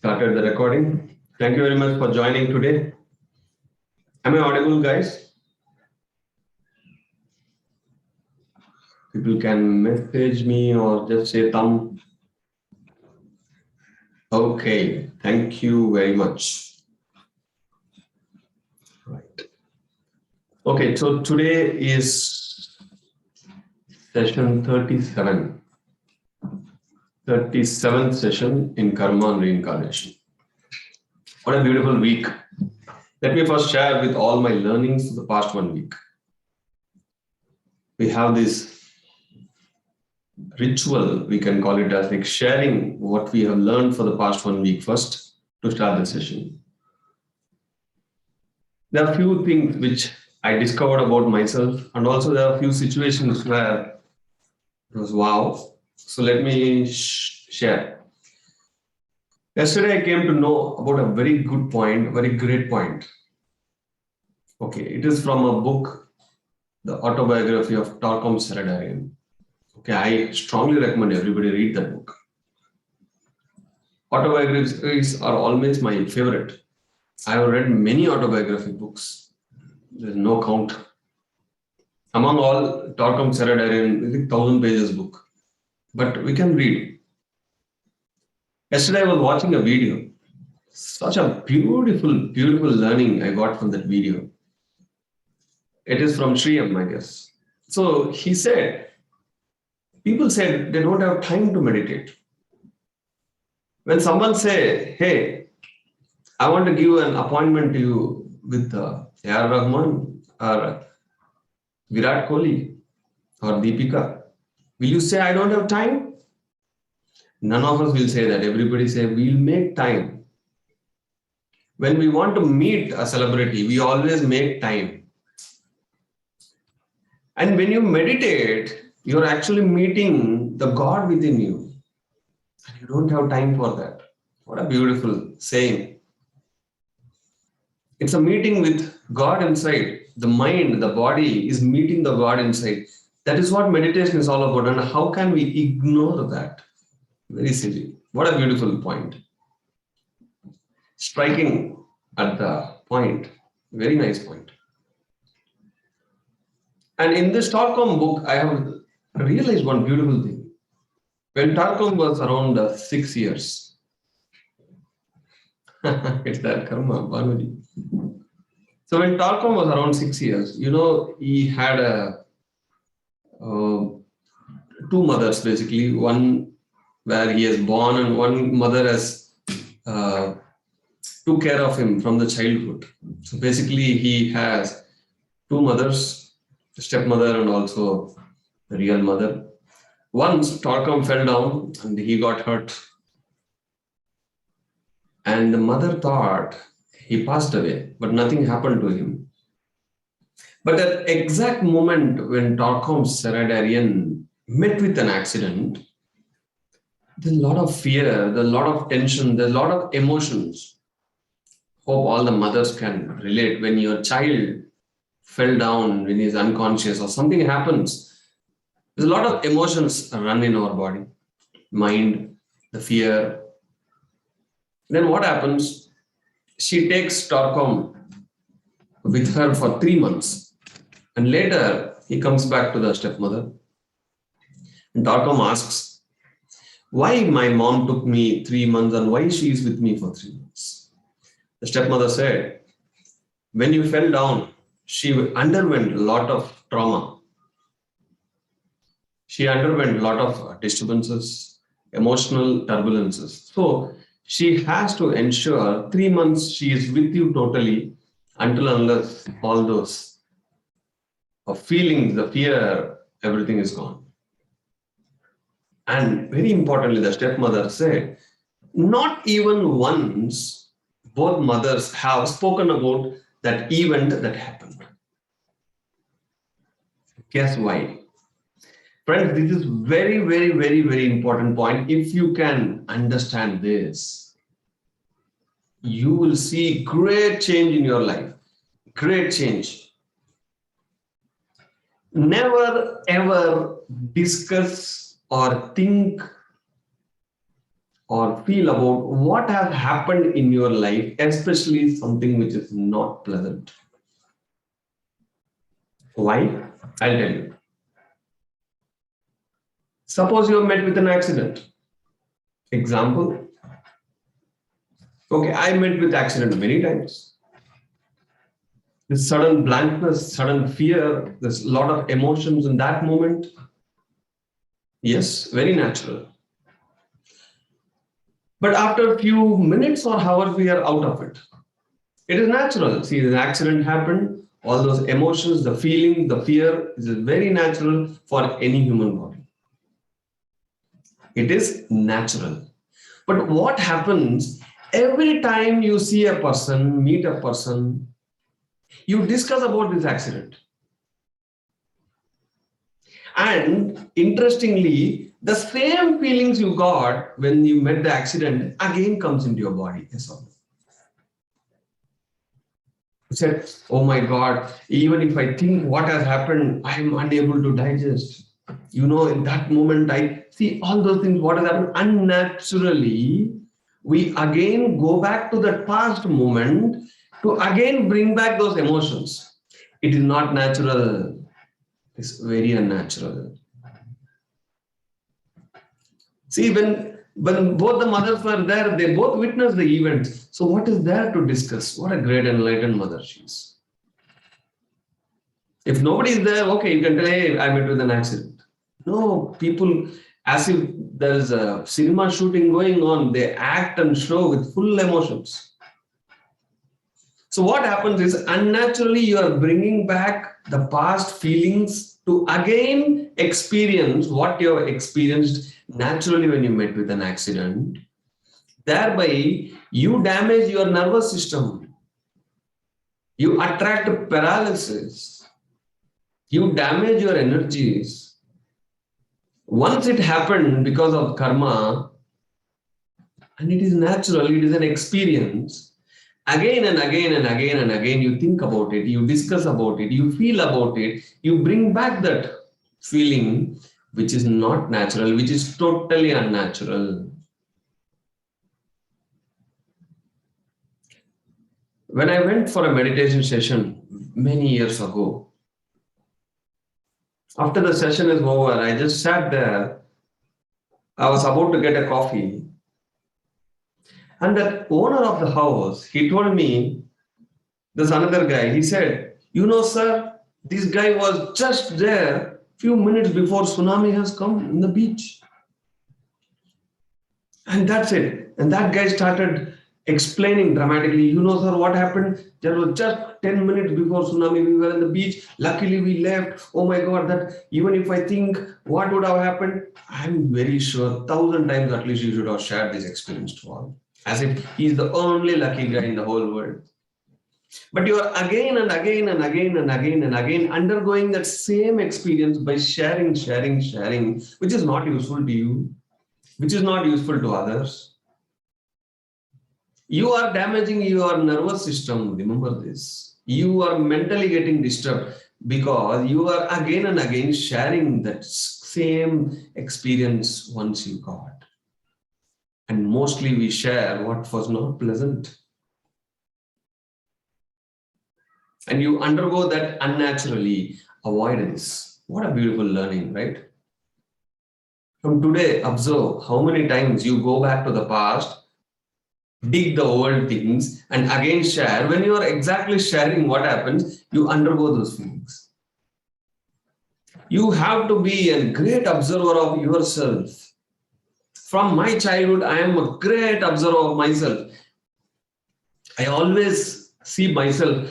Started the recording. Thank you very much for joining today. Am I audible, guys? People can message me or just say thumb. Okay, thank you very much. Right. Okay, so today is session 37. 37th session in Karma and Reincarnation. What a beautiful week. Let me first share with all my learnings for the past 1 week. We have this ritual, we can call it as like sharing what we have learned for the past 1 week first to start the session. There are a few things which I discovered about myself, and also there are a few situations where it was wow. So let me share. Yesterday I came to know about a very good point, very great point. Okay, it is from a book, The Autobiography of Torkom Seradarian. Okay, I strongly recommend everybody read that book. Autobiographies are always my favorite. I have read many autobiography books. There's no count. Among all, Torkom Seradarian is a 1,000 pages book. But we can read. Yesterday I was watching a video. Such a beautiful, beautiful learning I got from that video. It is from Shriyam, I guess. So he said, people said they don't have time to meditate. When someone say, hey, I want to give an appointment to you with A.R. Rahman or Virat Kohli or Deepika, will you say I don't have time? None of us will say that. Everybody say we'll make time. When we want to meet a celebrity, we always make time. And when you meditate, you're actually meeting the God within you. And you don't have time for that. What a beautiful saying. It's a meeting with God inside. The mind, the body is meeting the God inside. That is what meditation is all about. And how can we ignore that? Very silly. What a beautiful point. Striking at the point. Very nice point. And in this Torkom book, I have realized one beautiful thing. When Torkom was around 6 years, it's that karma, Bhanudi. So when Torkom was around 6 years, he had two mothers basically. One where he is born, and one mother has took care of him from the childhood. So basically he has two mothers, the stepmother and also the real mother. Once Torkom fell down and he got hurt. And the mother thought he passed away, but nothing happened to him. But at the exact moment when Torkom Seradarian met with an accident, there's a lot of fear, there's a lot of tension, there's a lot of emotions. Hope all the mothers can relate. When your child fell down, when he's unconscious or something happens, there's a lot of emotions run in our body, mind, the fear. Then what happens? She takes Torkom with her for 3 months. And later, he comes back to the stepmother. And Torkom asks, why my mom took me 3 months and why she is with me for 3 months? The stepmother said, when you fell down, she underwent a lot of trauma. She underwent a lot of disturbances, emotional turbulences. So she has to ensure 3 months she is with you totally until unless all those feelings, the fear, everything is gone. And very importantly, the stepmother said, not even once both mothers have spoken about that event that happened. Guess why? Friends, this is very, very, very, very important point. If you can understand this, you will see great change in your life. Great change. Never ever discuss or think or feel about what has happened in your life, especially something which is not pleasant. Why? I'll tell you. Suppose you are met with an accident. Example. Okay, I met with accident many times. This sudden blankness, sudden fear, there's a lot of emotions in that moment. Yes, very natural. But after a few minutes or hours, we are out of it. It is natural. See, the accident happened, all those emotions, the feeling, the fear is very natural for any human body. It is natural. But what happens every time you see a person, meet a person, you discuss about this accident. And interestingly, the same feelings you got when you met the accident again comes into your body. Yes or no? You said, oh my God, even if I think what has happened, I am unable to digest. You know, in that moment, I see all those things, what has happened unnaturally. We again go back to that past moment to again bring back those emotions. It is not natural. It's very unnatural. See, when both the mothers were there, they both witnessed the event. So what is there to discuss? What a great enlightened mother she is. If nobody is there, okay, you can tell, hey, I met with an accident. No, people, as if there's a cinema shooting going on, they act and show with full emotions. So what happens is unnaturally you are bringing back the past feelings to again experience what you have experienced naturally when you met with an accident. Thereby, you damage your nervous system. You attract paralysis. You damage your energies. Once it happened because of karma, and it is natural, it is an experience. Again and again and again and again, you think about it, you discuss about it, you feel about it, you bring back that feeling which is not natural, which is totally unnatural. When I went for a meditation session many years ago, after the session is over, I just sat there. I was about to get a coffee. And the owner of the house, he told me, there's another guy, he said, you know, sir, this guy was just there few minutes before tsunami has come in the beach. And that's it. And that guy started explaining dramatically, you know, sir, what happened? There was just 10 minutes before tsunami, we were on the beach. Luckily, we left. Oh my God, that even if I think what would have happened, I'm very sure 1,000 times at least you should have shared this experience to all. As if he's the only lucky guy in the whole world. But you are again and again and again and again and again undergoing that same experience by sharing, which is not useful to you, which is not useful to others. You are damaging your nervous system. Remember this. You are mentally getting disturbed because you are again and again sharing that same experience once you got. And mostly we share what was not pleasant. And you undergo that unnaturally. Avoidance. What a beautiful learning, right? From today, observe how many times you go back to the past, dig the old things, and again share. When you are exactly sharing what happens, you undergo those feelings. You have to be a great observer of yourself. From my childhood, I am a great observer of myself. I always see myself,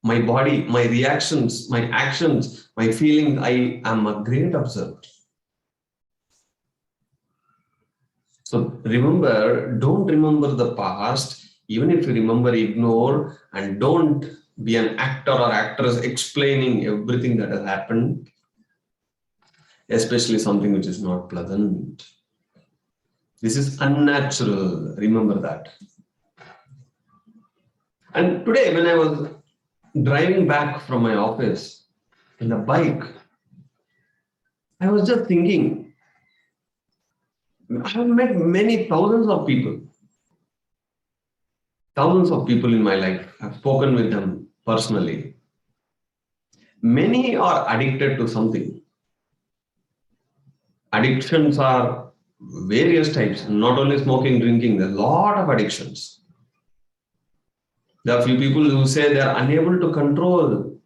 my body, my reactions, my actions, my feelings. I am a great observer. So remember, don't remember the past. Even if you remember, ignore and don't be an actor or actress explaining everything that has happened, especially something which is not pleasant. This is unnatural. Remember that. And today, when I was driving back from my office in a bike, I was just thinking, I have met many thousands of people in my life. I've spoken with them personally. Many are addicted to something. Addictions are various types, not only smoking, drinking, there's a lot of addictions. There are few people who say they are unable to control.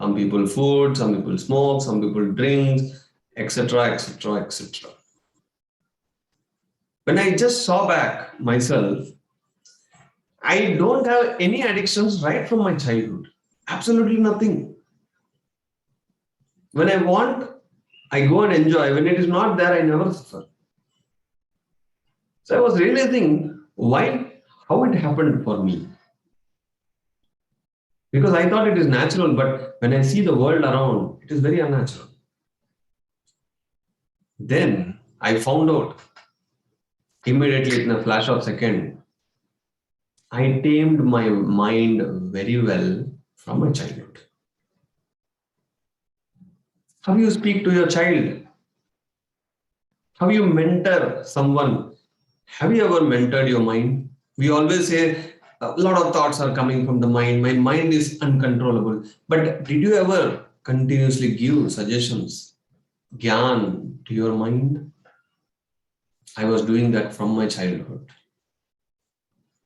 Some people food, some people smoke, some people drink, etc., etc., etc. When I just saw back myself, I don't have any addictions right from my childhood. Absolutely nothing. When I want, I go and enjoy. When it is not there, I never suffer. So I was realizing how it happened for me. Because I thought it is natural, but when I see the world around, it is very unnatural. Then I found out immediately in a flash of second, I tamed my mind very well from my childhood. How you speak to your child? How you mentor someone? Have you ever mentored your mind? We always say a lot of thoughts are coming from the mind. My mind is uncontrollable. But did you ever continuously give suggestions, gyan to your mind? I was doing that from my childhood.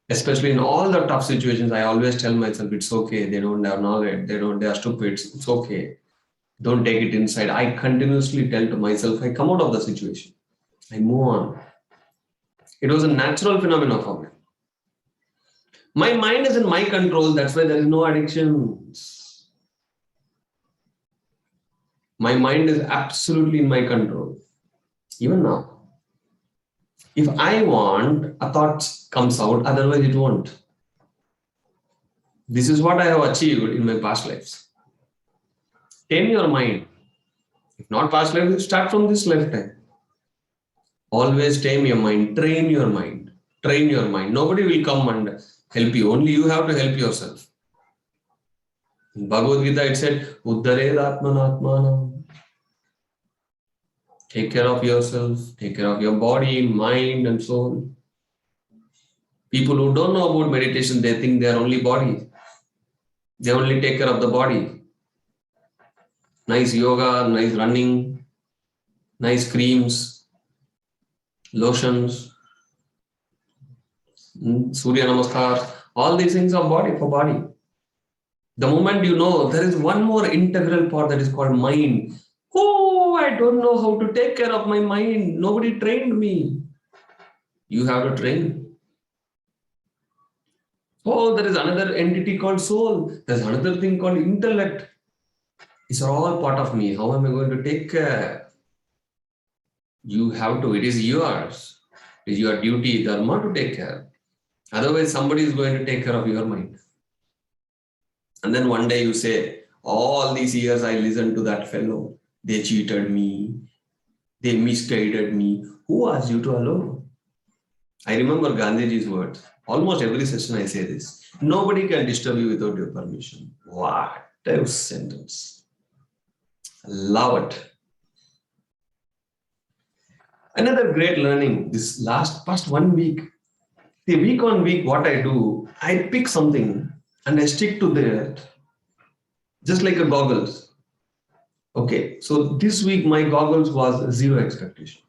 Especially in all the tough situations, I always tell myself it's okay. They don't have knowledge. They are stupid. It's okay. Don't take it inside. I continuously tell to myself, I come out of the situation. I move on. It was a natural phenomenon for me. My mind is in my control. That's why there is no addictions. My mind is absolutely in my control. Even now. If I want, a thought comes out. Otherwise, it won't. This is what I have achieved in my past lives. Tame your mind. If not past life, start from this lifetime. Always tame your mind. Train your mind. Train your mind. Nobody will come and help you. Only you have to help yourself. In Bhagavad Gita, it said, Uddared Atmanatmanam. Take care of yourself. Take care of your body, mind, and soul. People who don't know about meditation, they think they are only body. They only take care of the body. Nice yoga, nice running, nice creams, lotions, Surya Namaskar. All these things are body for body. The moment you know there is one more integral part that is called mind. Oh, I don't know how to take care of my mind. Nobody trained me. You have to train. Oh, there is another entity called soul. There's another thing called intellect. These are all part of me. How am I going to take care? You have to. It is yours. It is your duty, dharma, to take care. Otherwise, somebody is going to take care of your mind. And then one day you say, all these years I listened to that fellow. They cheated me. They misguided me. Who asked you to allow? I remember Gandhiji's words. Almost every session I say this. Nobody can disturb you without your permission. What a sentence. Love it. Another great learning this past 1 week. The week on week, what I do, I pick something and I stick to that, just like a goggles. Okay, so this week my goggles was zero expectation.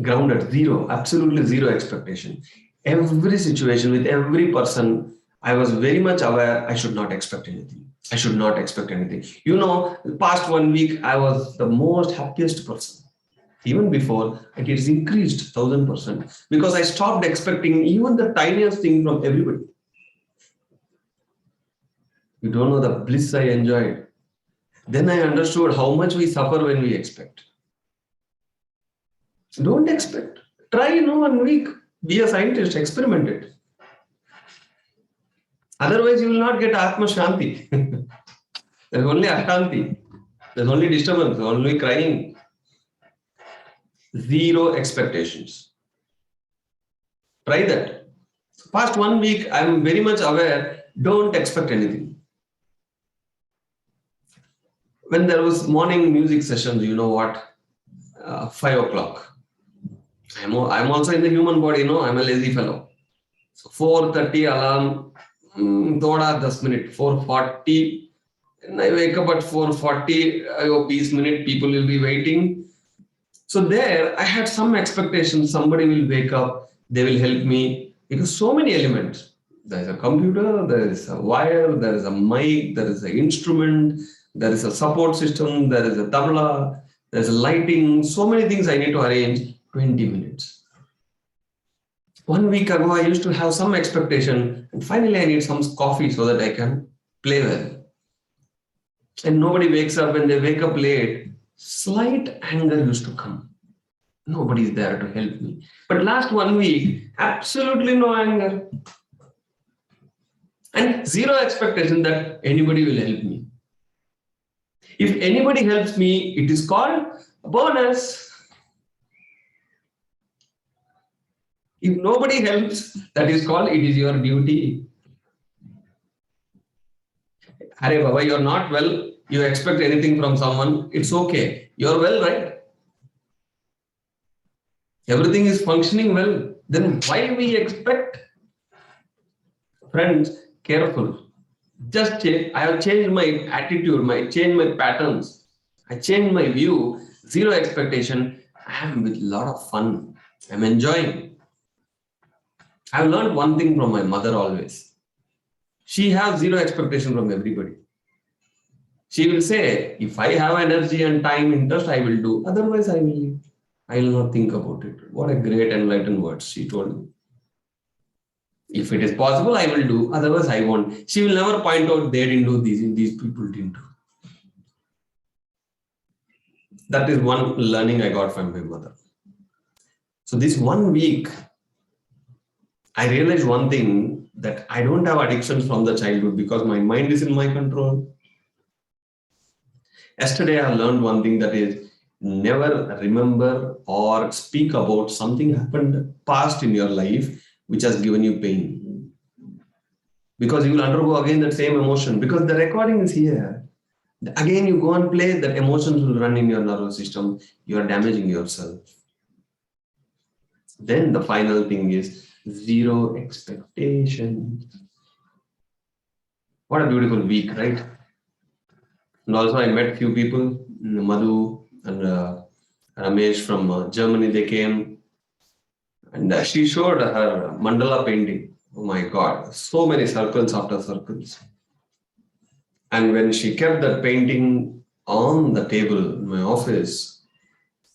Grounded, zero, absolutely zero expectation. Every situation with every person, I was very much aware I should not expect anything. I should not expect anything. Past 1 week, I was the most happiest person. Even before, it is increased 1000% because I stopped expecting even the tiniest thing from everybody. You don't know the bliss I enjoyed. Then I understood how much we suffer when we expect. Don't expect. Try 1 week. Be a scientist. Experiment it. Otherwise, you will not get Atma Shanti. There's only Ashanti. There's only disturbance. Only crying. Zero expectations. Try that. Past 1 week, I'm very much aware. Don't expect anything. When there was morning music sessions, you know what? 5 o'clock. I'm also in the human body, I'm a lazy fellow. So 4:30 alarm, thoda 10 minute, 4:40. And I wake up at 4:40, I hope each minute people will be waiting. So there, I had some expectations. Somebody will wake up, they will help me because so many elements. There is a computer, there is a wire, there is a mic, there is an instrument, there is a support system, there is a tabla, there is a lighting. So many things I need to arrange. 20 minutes. 1 week ago, I used to have some expectation, and finally, I need some coffee so that I can play well. And nobody wakes up. When they wake up late, slight anger used to come. Nobody is there to help me. But last 1 week, absolutely no anger. And zero expectation that anybody will help me. If anybody helps me, it is called a bonus. If nobody helps, that is called it is your duty. Hare Baba, you're not well. You expect anything from someone. It's okay. You're well, right? Everything is functioning well. Then why we expect? Friends, careful. Just change. I have changed my attitude, changed my patterns. I changed my view. Zero expectation. I am with a lot of fun. I'm enjoying. I've learned one thing from my mother always. She has zero expectation from everybody. She will say, if I have energy and time, interest, I will do. Otherwise, I will leave. I will not think about it. What a great enlightened words she told me. If it is possible, I will do. Otherwise, I won't. She will never point out they didn't do these people didn't do. That is one learning I got from my mother. So this 1 week, I realized one thing, that I don't have addictions from the childhood because my mind is in my control. Yesterday, I learned one thing, that is never remember or speak about something happened past in your life which has given you pain. Because you will undergo again that same emotion, because the recording is here. Again, you go and play, that emotions will run in your nervous system. You are damaging yourself. Then the final thing is zero expectation. What a beautiful week, right? And also I met few people, Madhu and Ramesh from Germany, they came. And she showed her mandala painting. Oh my God, so many circles after circles. And when she kept that painting on the table in my office,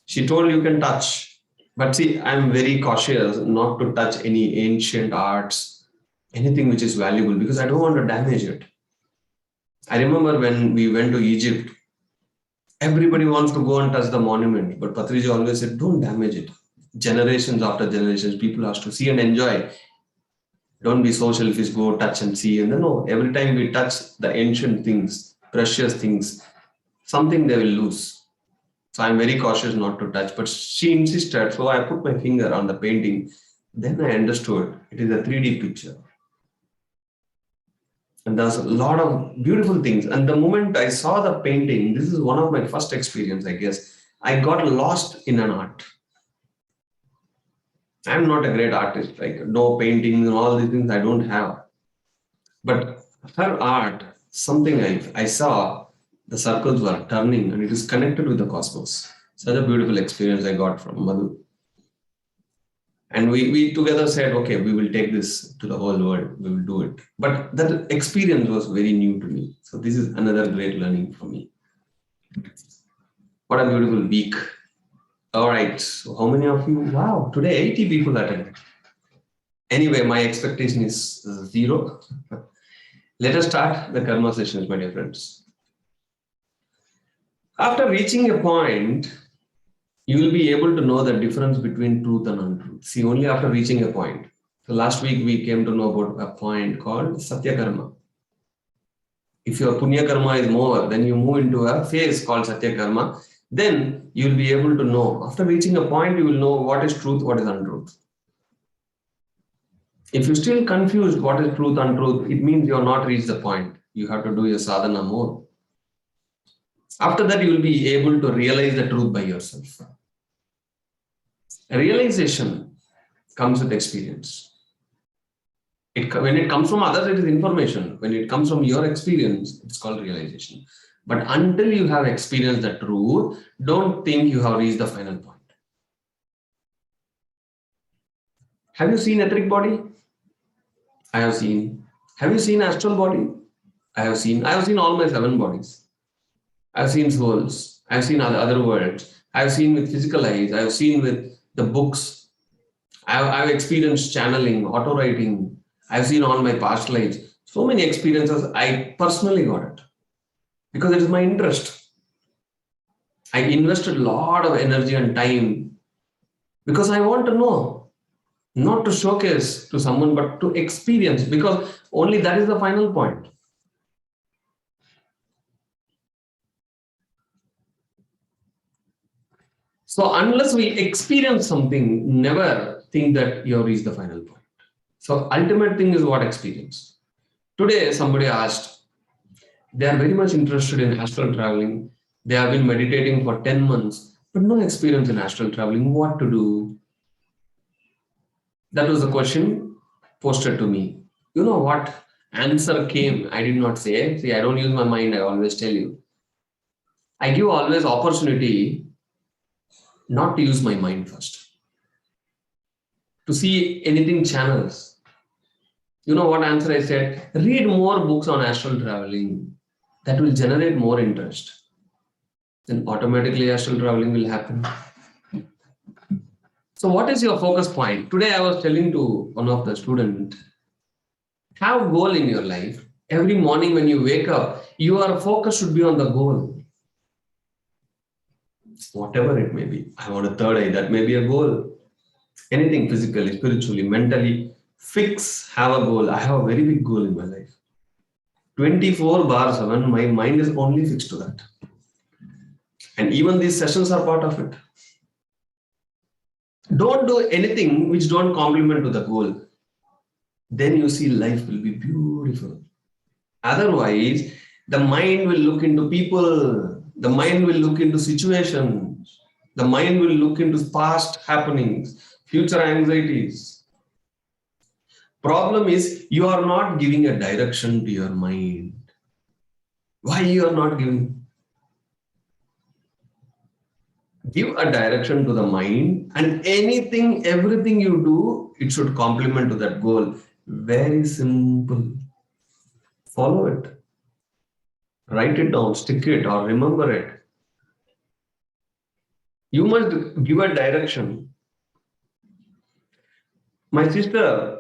she told, you can touch. But see, I'm very cautious not to touch any ancient arts, anything which is valuable, because I don't want to damage it. I remember when we went to Egypt, everybody wants to go and touch the monument, but Patriji always said, don't damage it. Generations after generations, people have to see and enjoy. Don't be so selfish, go touch and see. And then, no, every time we touch the ancient things, precious things, something they will lose. So I'm very cautious not to touch, but she insisted. So I put my finger on the painting. Then I understood it is a 3D picture. And there's a lot of beautiful things. And the moment I saw the painting, this is one of my first experience, I guess. I got lost in an art. I'm not a great artist, like no painting and all these things I don't have. But her art, something I saw, the circles were turning and it is connected with the cosmos. Such a beautiful experience I got from Madhu. And we together said, okay, we will take this to the whole world. We will do it. But that experience was very new to me. So this is another great learning for me. What a beautiful week. All right. So how many of you? Wow, today 80 people attended. Anyway, my expectation is 0. Let us start the karma sessions, my dear friends. After reaching a point, you will be able to know the difference between truth and untruth. See, only after reaching a point. So last week we came to know about a point called Satya Karma. If your Punya Karma is more, then you move into a phase called Satya Karma. Then you will be able to know. After reaching a point, you will know what is truth, what is untruth. If you're still confused what is truth, untruth, it means you have not reached the point. You have to do your sadhana more. After that, you will be able to realize the truth by yourself. Realization comes with experience. When it comes from others, it is information. When it comes from your experience, it's called realization. But until you have experienced the truth, don't think you have reached the final point. Have you seen etheric body? I have seen. Have you seen astral body? I have seen. I have seen all my 7 bodies. I have seen souls. I have seen other worlds. I have seen with physical eyes. I have seen with the books. I've experienced channeling, auto writing. I've seen all my past lives. So many experiences. I personally got it because it is my interest. I invested a lot of energy and time because I want to know, not to showcase to someone, but to experience, because only that is the final point. So unless we experience something, never think that you have reached the final point. So ultimate thing is what experience. Today, somebody asked, they are very much interested in astral traveling. They have been meditating for 10 months, but no experience in astral traveling. What to do? That was the question posted to me. You know what answer came? I did not say. See, I don't use my mind. I always tell you. I give always opportunity not to use my mind first. To see anything channels. You know what answer I said? Read more books on astral traveling. That will generate more interest. Then automatically astral traveling will happen. So what is your focus point? Today I was telling to one of the students, have a goal in your life. Every morning when you wake up, your focus should be on the goal. Whatever it may be. I want a third eye. That may be a goal. Anything physically, spiritually, mentally, have a goal. I have a very big goal in my life. 24/7, my mind is only fixed to that. And even these sessions are part of it. Don't do anything which don't complement to the goal. Then you see life will be beautiful. Otherwise, the mind will look into people, the mind will look into situations, the mind will look into past happenings, future anxieties. Problem is, you are not giving a direction to your mind. Why you are not giving? Give a direction to the mind, and everything you do, it should complement to that goal. Very simple. Follow it. Write it down, stick it, or remember it. You must give a direction. My sister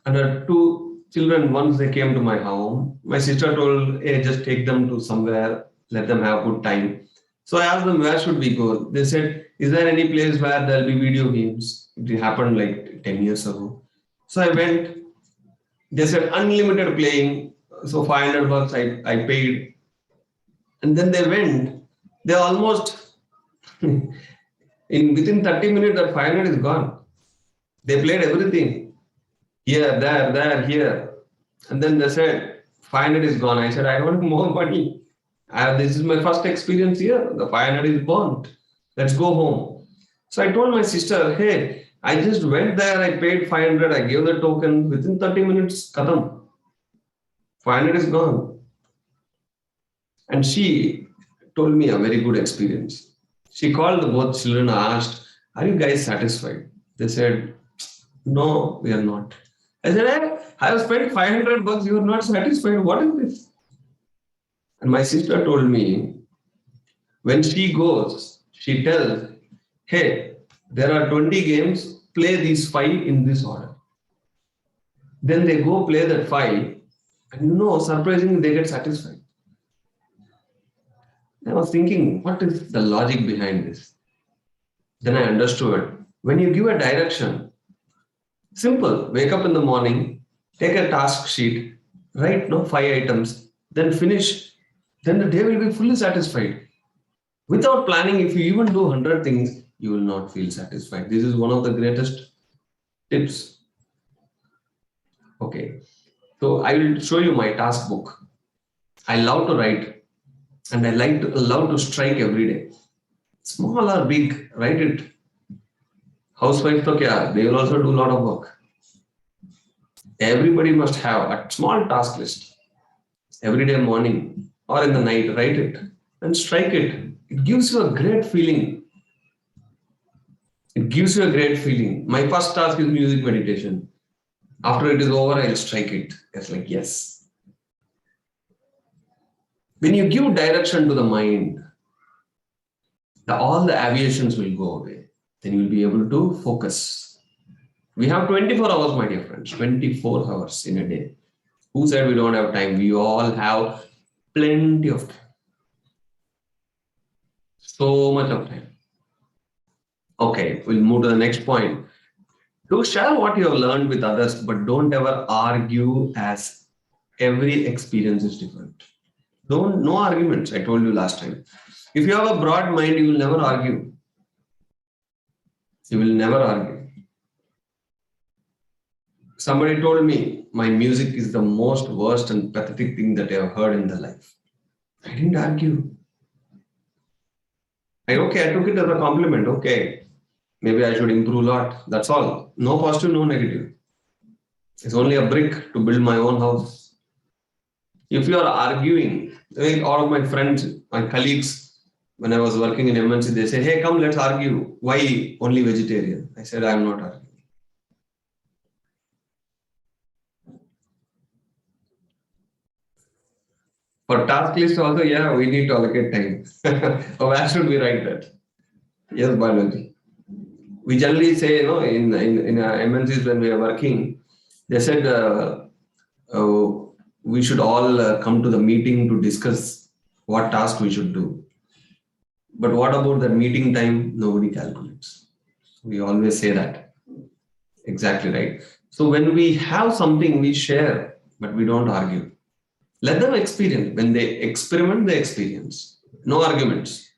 and her 2 children, once they came to my home, my sister told, hey, just take them to somewhere, let them have good time. So I asked them, where should we go? They said, is there any place where there'll be video games? It happened like 10 years ago. So I went. They said, unlimited playing. So $500 I paid. And then they went. They almost, within 30 minutes, that 500 is gone. They played everything. Here, there, here. And then they said, 500 is gone. I said, I want more money. This is my first experience here. The 500 is gone. Let's go home. So I told my sister, hey, I just went there. I paid 500. I gave the token. Within 30 minutes, khatam. 500 is gone. And she told me a very good experience. She called both children and asked, are you guys satisfied? They said, no, we are not. I said, I have spent $500. You are not satisfied. What is this? And my sister told me, when she goes, she tells, hey, there are 20 games, play these 5 in this order. Then they go play that 5, and surprisingly, they get satisfied. I was thinking, what is the logic behind this? Then I understood. When you give a direction, simple, wake up in the morning, take a task sheet, write 5 items, then finish, then the day will be fully satisfied. Without planning, if you even do 100 things, you will not feel satisfied. This is one of the greatest tips. Okay, so I will show you my task book. I love to write, and I love to strike every day. Small or big, write it. Housewife to kya? They will also do a lot of work. Everybody must have a small task list every day morning or in the night. Write it and strike it. It gives you a great feeling. It gives you a great feeling. My first task is music meditation. After it is over, I'll strike it. It's like, yes. When you give direction to the mind, all the aviations will go away. Then you will be able to focus. We have 24 hours, my dear friends, 24 hours in a day. Who said we don't have time? We all have plenty of time. So much of time. Okay, we'll move to the next point. Do share what you have learned with others, but don't ever argue, as every experience is different. No arguments. I told you last time. If you have a broad mind, you will never argue. You will never argue. Somebody told me my music is the most worst and pathetic thing that I have heard in the life. I didn't argue. I took it as a compliment. Okay, maybe I should improve a lot. That's all. No positive, no negative. It's only a brick to build my own house. If you are arguing, like all of my friends, my colleagues, when I was working in MNC, they say, hey, come, let's argue. Why only vegetarian? I said, I'm not arguing. For task list also, yeah, we need to allocate time. Where should we write that? Yes, biology. We generally say, in MNCs when we are working, they said we should all come to the meeting to discuss what task we should do. But what about that meeting time? Nobody calculates. We always say that. Exactly right. So when we have something, we share, but we don't argue. Let them experience. When they experiment, they experience. No arguments.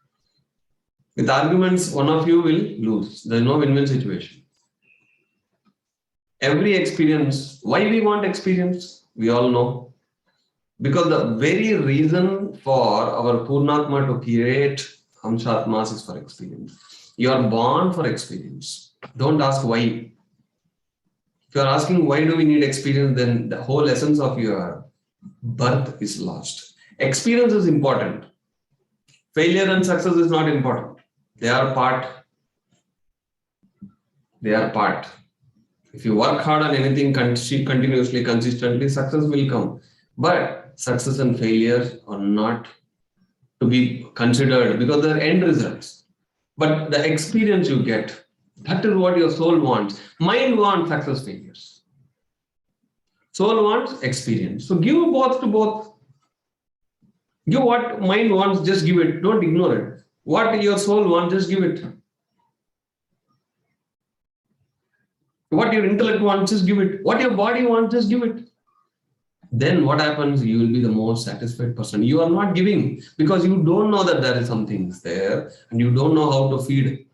With arguments, one of you will lose. There's no win-win situation. Every experience, why we want experience, we all know. Because the very reason for our Purnatma to create Hamshatmas is for experience. You are born for experience. Don't ask why. If you are asking why do we need experience, then the whole essence of your birth is lost. Experience is important. Failure and success is not important. They are part. They are part. If you work hard on anything continuously, consistently, success will come. But success and failure are not to be considered because they're end results. But the experience you get, that is what your soul wants. Mind wants success, failures. Soul wants experience. So give both to both. Give what mind wants, just give it. Don't ignore it. What your soul wants, just give it. What your intellect wants, just give it. What your body wants, just give it. Then what happens? You will be the most satisfied person. You are not giving because you don't know that there is something there and you don't know how to feed.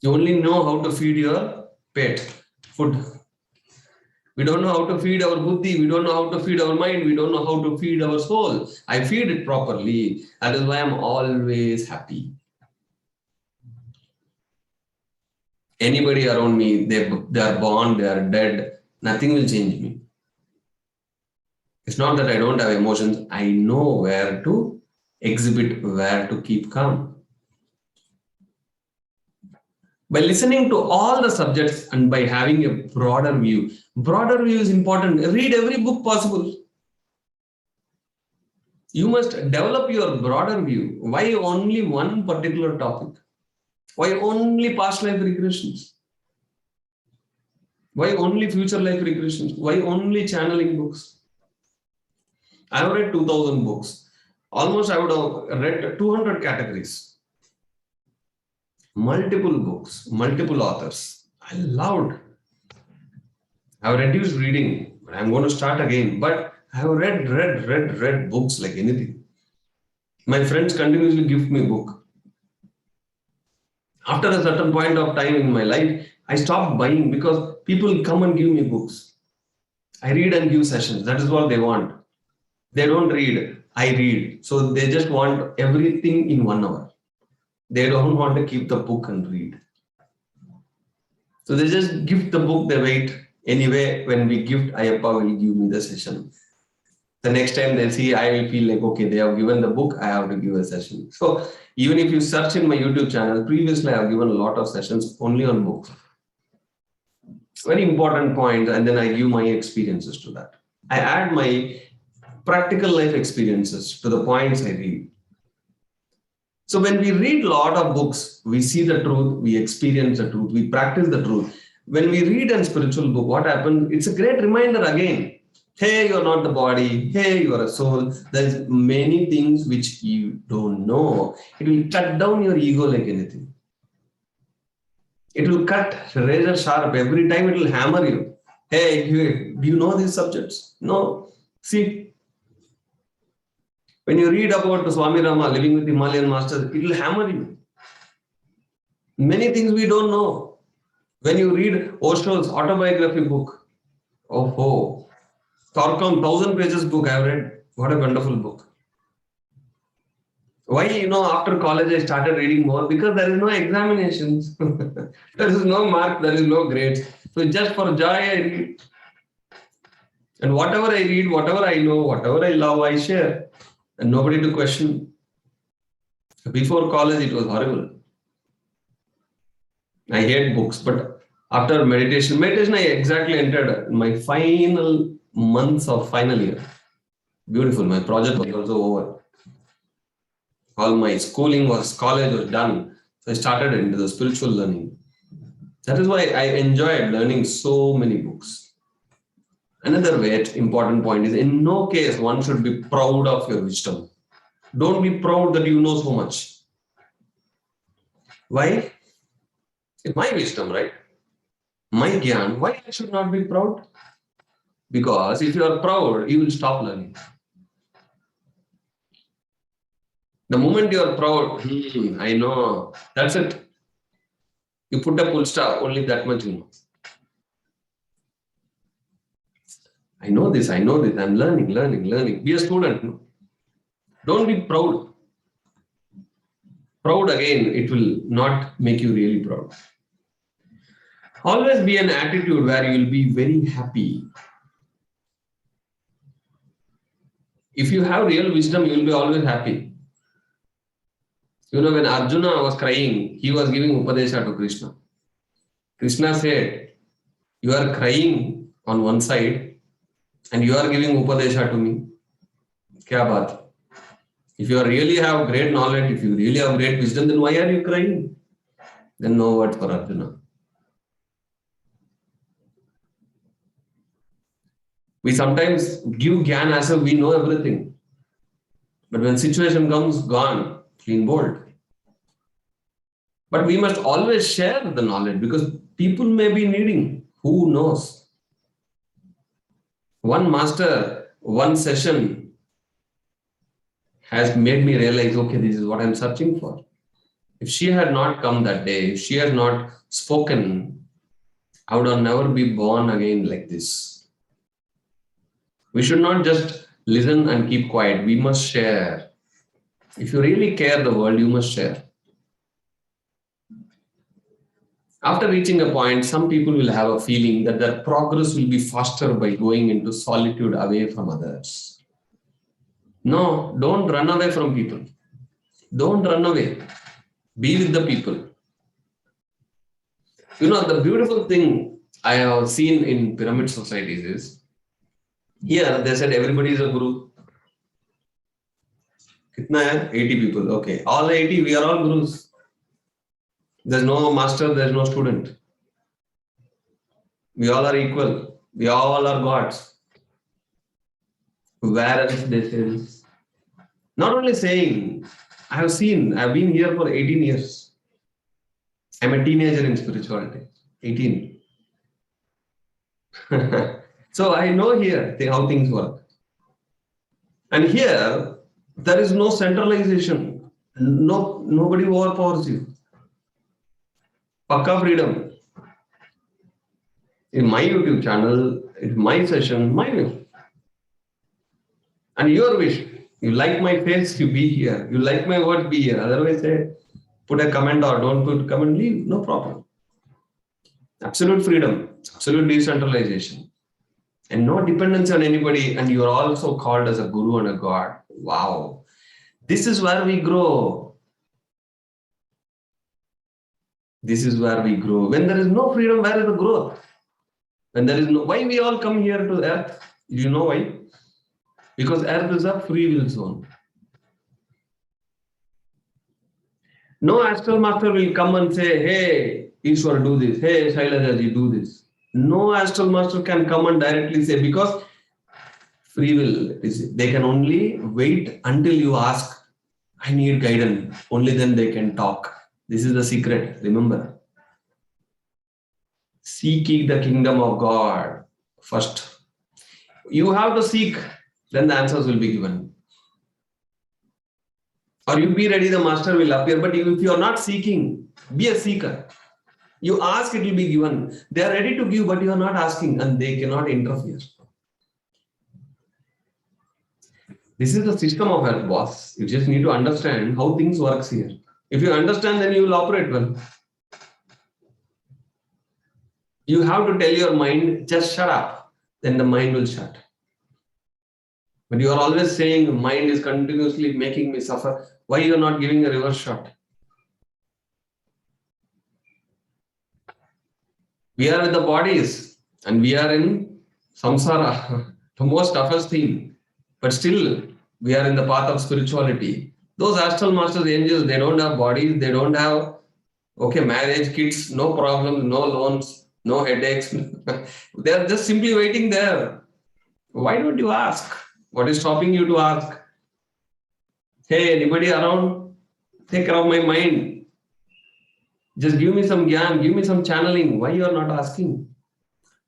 You only know how to feed your pet, food. We don't know how to feed our buddhi. We don't know how to feed our mind. We don't know how to feed our soul. I feed it properly. That is why I'm always happy. Anybody around me, they are born, they are dead. Nothing will change me. It's not that I don't have emotions. I know where to exhibit, where to keep calm. By listening to all the subjects and by having a broader view is important. Read every book possible. You must develop your broader view. Why only one particular topic? Why only past life regressions? Why only future life regressions? Why only channeling books? I have read 2000 books. Almost I would have read 200 categories. Multiple books, multiple authors. I loved. I have reduced reading. I'm going to start again. But I have read books like anything. My friends continuously give me a book. After a certain point of time in my life, I stopped buying because people come and give me books. I read and give sessions. That is what they want. They don't read. I read. So they just want everything in 1 hour. They don't want to keep the book and read. So they just gift the book, they wait. Anyway, when we gift, Ayyappa will give me the session. The next time they'll see, I will feel like, okay, they have given the book, I have to give a session. So even if you search in my YouTube channel, previously I have given a lot of sessions only on books. Very important point, and then I give my experiences to that. I add my practical life experiences to the points I read. So when we read a lot of books, we see the truth, we experience the truth, we practice the truth. When we read a spiritual book, what happens? It's a great reminder again. Hey, you're not the body. Hey, you are a soul. There's many things which you don't know. It will cut down your ego like anything. It will cut razor sharp. Every time it will hammer you. Hey, do you know these subjects? No. See, when you read about Swami Rama living with Himalayan masters, it will hammer you. Many things we don't know. When you read Osho's autobiography book, oh, Thorcom 1,000 pages book I have read. What a wonderful book. Why, after college I started reading more? Because there is no examinations. There is no mark, there is no grades. So just for joy I read. And whatever I read, whatever I know, whatever I love, I share. And nobody to question. Before college it was horrible. I hate books, but after meditation I exactly entered my final months of final year. Beautiful. My project was also over. All my college was done. So I started into the spiritual learning. That is why I enjoyed learning so many books. Another important point is, in no case one should be proud of your wisdom. Don't be proud that you know so much. Why? It's my wisdom, right? My gyan. Why I should not be proud? Because if you are proud, you will stop learning. The moment you are proud, I know, that's it. You put a full stop, only that much you know. I know this, I'm learning. Be a student. No? Don't be proud. Proud again, it will not make you really proud. Always be an attitude where you will be very happy. If you have real wisdom, you will be always happy. When Arjuna was crying, he was giving Upadesha to Krishna. Krishna said, you are crying on one side and you are giving Upadesha to me. Kya baat? If you really have great knowledge, if you really have great wisdom, then why are you crying? Then no word for Arjuna. We sometimes give gyan as if we know everything. But when situation comes, gone, clean bold. But we must always share the knowledge because people may be needing. Who knows? One master, one session has made me realize, okay, this is what I'm searching for. If she had not come that day, if she had not spoken, I would have never be born again like this. We should not just listen and keep quiet. We must share. If you really care the world, you must share. After reaching a point, some people will have a feeling that their progress will be faster by going into solitude away from others. No, don't run away from people. Don't run away. Be with the people. The beautiful thing I have seen in pyramid societies is, here they said everybody is a guru. Kitna hai? 80 people. Okay. All 80, we are all gurus. There's no master, there's no student. We all are equal. We all are gods. Whereas this is not only saying, I've been here for 18 years. I'm a teenager in spirituality. 18. So I know here how things work. And here, there is no centralization. Nobody overpowers you. Pakka freedom. In my YouTube channel, it's my session, my way. And your wish. You like my face, you be here. You like my words, be here. Otherwise, say, put a comment or don't put a comment, leave. No problem. Absolute freedom, absolute decentralization, and no dependence on anybody. And you are also called as a guru and a god. Wow. This is where we grow. This is where we grow. When there is no freedom, where is the growth? When there is no, why we all come here to earth? You know why? Because earth is a free will zone. No astral master will come and say, hey, Ishwar, do this. Hey, Shailajaji, do this. No astral master can come and directly say, because free will, they can only wait until you ask, I need guidance. Only then they can talk. This is the secret. Remember, seek ye the kingdom of God first. You have to seek, then the answers will be given. Or you be ready, the master will appear. But if you are not seeking, be a seeker. You ask, it will be given. They are ready to give, but you are not asking, and they cannot interfere. This is the system of health, boss. You just need to understand how things works here. If you understand, then you will operate well. You have to tell your mind, just shut up. Then the mind will shut. But you are always saying, mind is continuously making me suffer. Why you are not giving a reverse shot? We are with the bodies and we are in samsara, the most toughest thing. But still, we are in the path of spirituality. Those astral masters, angels, they don't have bodies, they don't have, marriage, kids, no problems, no loans, no headaches. They are just simply waiting there. Why don't you ask? What is stopping you to ask? Hey, anybody around? Take care of my mind. Just give me some gyan, give me some channeling. Why you are not asking?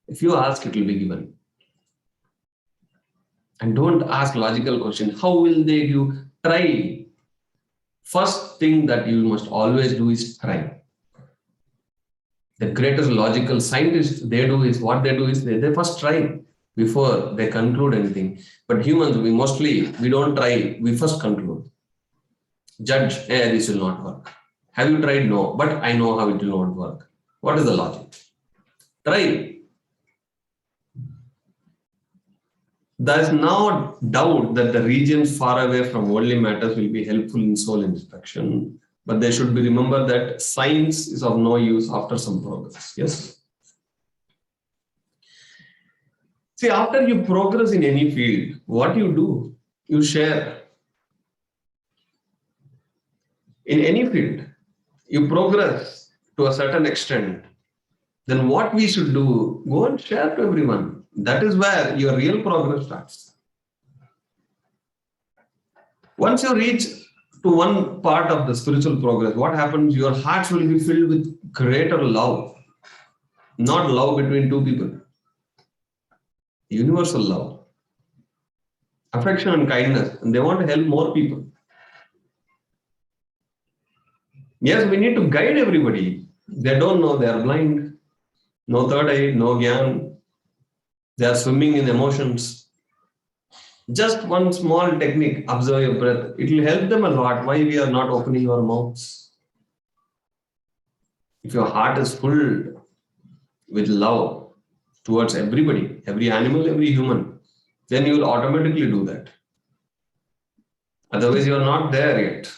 If you ask, it will be given. And don't ask logical question. How will they give? Try. First thing that you must always do is try. The greatest logical scientists, they first try before they conclude anything. But humans, we don't try. We first conclude. Judge, this will not work. Have you tried? No. But I know how it will not work. What is the logic? Try. There is no doubt that the regions far away from worldly matters will be helpful in soul instruction, but they should be remembered that science is of no use after some progress. Yes. See, after you progress in any field, what you do, you share. In any field, you progress to a certain extent, then what we should do, go and share to everyone. That is where your real progress starts. Once you reach to one part of the spiritual progress, what happens? Your hearts will be filled with greater love, not love between two people, universal love, affection and kindness, and they want to help more people. Yes, we need to guide everybody. They don't know, they are blind, no third eye, no gyan. They are swimming in emotions. Just one small technique, observe your breath. It will help them a lot. Why we are not opening our mouths? If your heart is full with love towards everybody, every animal, every human, then you will automatically do that. Otherwise, you are not there yet.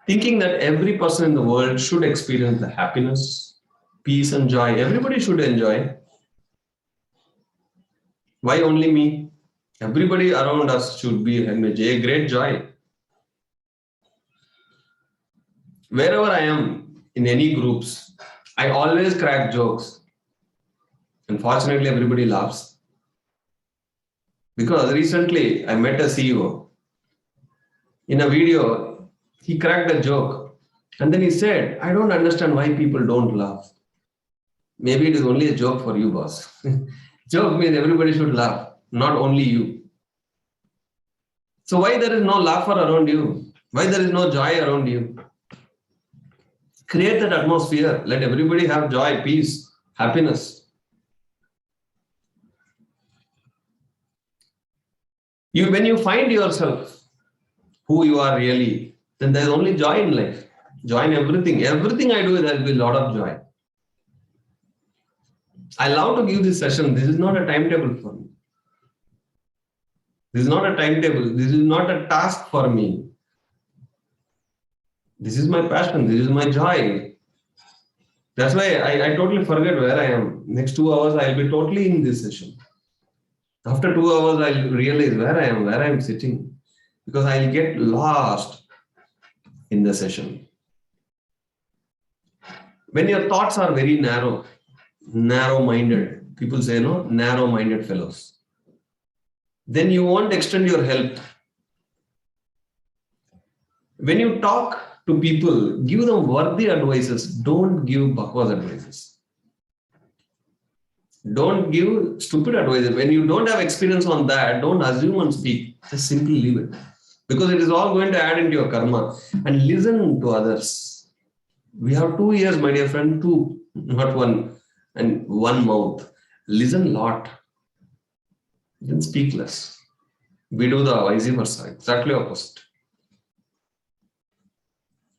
Thinking that every person in the world should experience the happiness, peace and joy. Everybody should enjoy. Why only me? Everybody around us should be having a great joy. Wherever I am, in any groups, I always crack jokes. Unfortunately, everybody laughs. Because recently, I met a CEO. In a video, he cracked a joke. And then he said, I don't understand why people don't laugh. Maybe it is only a joke for you, boss. Joke means everybody should laugh, not only you. So why there is no laughter around you? Why there is no joy around you? Create that atmosphere. Let everybody have joy, peace, happiness. When you find yourself who you are really, then there's only joy in life. Joy in everything. Everything I do, there will be a lot of joy. I love to give this session. This is not a timetable for me. This is not a timetable. This is not a task for me. This is my passion. This is my joy. That's why I totally forget where I am. Next 2 hours, I'll be totally in this session. After 2 hours, I'll realize where I am, where I'm sitting, because I'll get lost in the session. When your thoughts are very narrow-minded, people say, no, narrow-minded fellows, then you won't extend your health. When you talk to people, give them worthy advices. Don't give bakwas advices. Don't give stupid advices. When you don't have experience on that, don't assume and speak. Just simply leave it. Because it is all going to add into your karma. And listen to others. We have 2 ears, my dear friend, 2, not 1, and 1 mouth. Listen a lot. Then speak less. We do the vice versa, exactly opposite.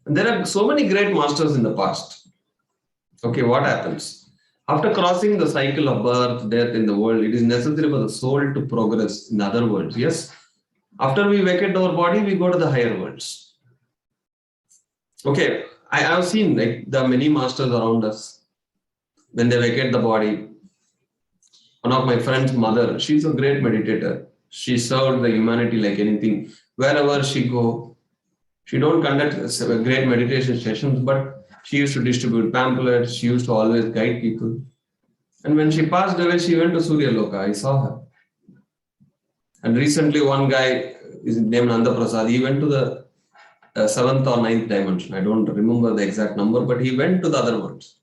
And there are so many great masters in the past. Okay, what happens? After crossing the cycle of birth, death in the world, it is necessary for the soul to progress in other worlds. Yes? After we vacate our body, we go to the higher worlds. Okay, I have seen like the many masters around us. When they vacate the body, one of my friend's mother, she's a great meditator. She served the humanity like anything. Wherever she go, she don't conduct great meditation sessions, but she used to distribute pamphlets. She used to always guide people. And when she passed away, she went to Surya Loka. I saw her. And recently, one guy is named Nanda Prasad. He went to the 7th or 9th dimension. I don't remember the exact number, but he went to the other worlds.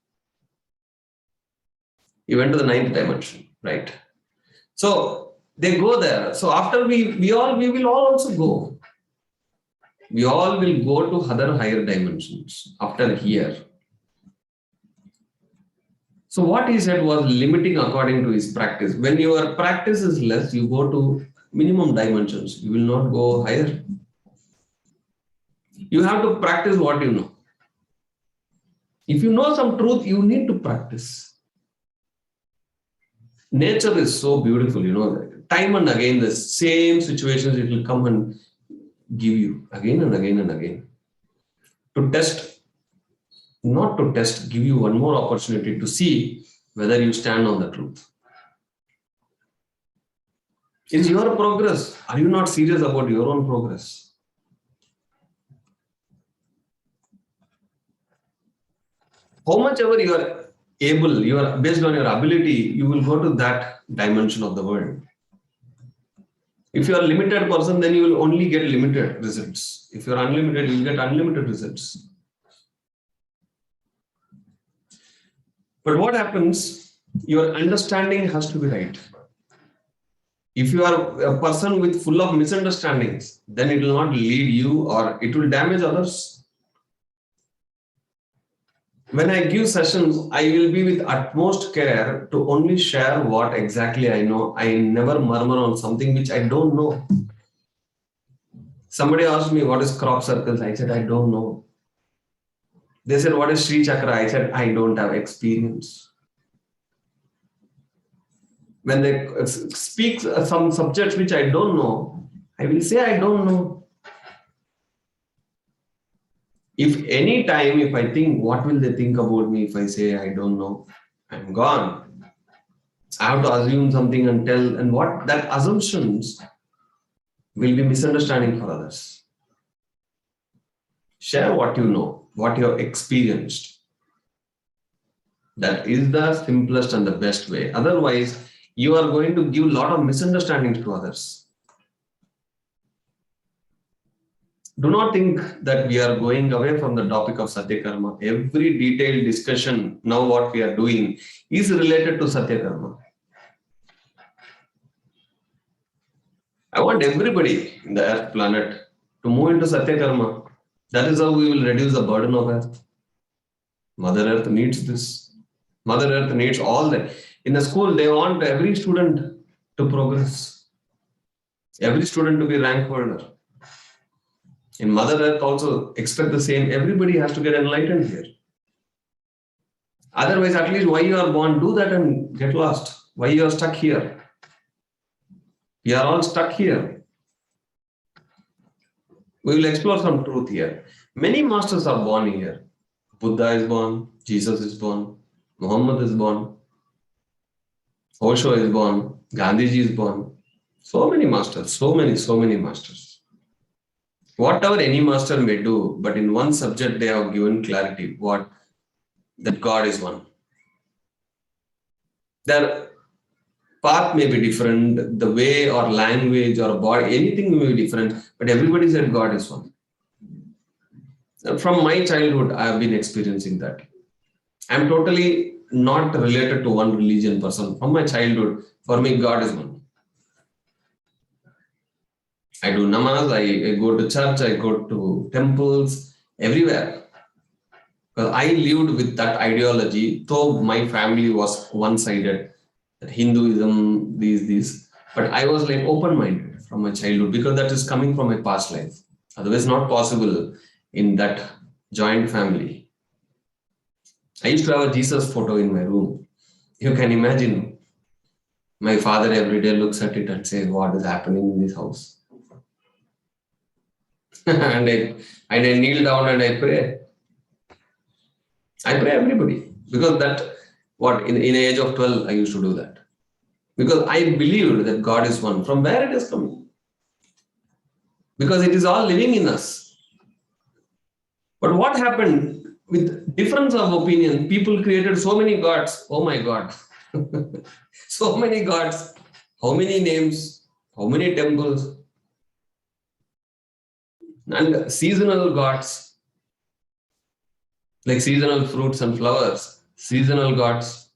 He went to the 9th dimension, right? So they go there. So after we will all also go. We all will go to other higher dimensions after here. So what he said was limiting according to his practice. When your practice is less, you go to minimum dimensions. You will not go higher. You have to practice what you know. If you know some truth, you need to practice. Nature is so beautiful, time and again, the same situations it will come and give you again and again and again. To test, not to test, give you one more opportunity to see whether you stand on the truth. Is your progress? Are you not serious about your own progress? How much ever you are able, you are based on your ability, you will go to that dimension of the world. If you are a limited person, then you will only get limited results. If you are unlimited, you will get unlimited results. But what happens? Your understanding has to be right. If you are a person with full of misunderstandings, then it will not lead you or it will damage others. When I give sessions, I will be with utmost care to only share what exactly I know. I never murmur on something which I don't know. Somebody asked me what is crop circles. I said, I don't know. They said, what is Sri Chakra? I said, I don't have experience. When they speak some subjects which I don't know, I will say I don't know. If any time, if I think, what will they think about me if I say I don't know? I'm gone. I have to assume something and tell, and what that assumptions will be misunderstanding for others. Share what you know, what you have experienced. That is the simplest and the best way. Otherwise, you are going to give a lot of misunderstandings to others. Do not think that we are going away from the topic of Satya Karma. Every detailed discussion, now what we are doing, is related to Satya Karma. I want everybody in the Earth planet to move into Satya Karma. That is how we will reduce the burden of Earth. Mother Earth needs this. Mother Earth needs all that. In the school, they want every student to progress. Every student to be rank holder. In Mother Earth also expect the same. Everybody has to get enlightened here. Otherwise, at least why you are born, do that and get lost. Why you are stuck here? We are all stuck here. We will explore some truth here. Many masters are born here. Buddha is born, Jesus is born, Muhammad is born, Osho is born, Gandhiji is born. So many masters, so many masters. Whatever any master may do, but in one subject they have given clarity, what? That God is one. Their path may be different, the way or language or body, anything may be different, but everybody said God is one. From my childhood, I have been experiencing that. I'm totally not related to one religion person. From my childhood, for me, God is one. I do namaz, I go to church, I go to temples, everywhere. Because I lived with that ideology, though my family was one-sided, that Hinduism, these. But I was like open-minded from my childhood because that is coming from my past life. Otherwise, not possible in that joint family. I used to have a Jesus photo in my room. You can imagine. My father every day looks at it and says, what is happening in this house? and I kneel down and I pray. I pray everybody. Because that, in the age of 12, I used to do that. Because I believed that God is one. From where it is coming? Because it is all living in us. But what happened with difference of opinion? People created so many gods. Oh my God. So many gods. How many names? How many temples? And seasonal gods. Like seasonal fruits and flowers. Seasonal gods.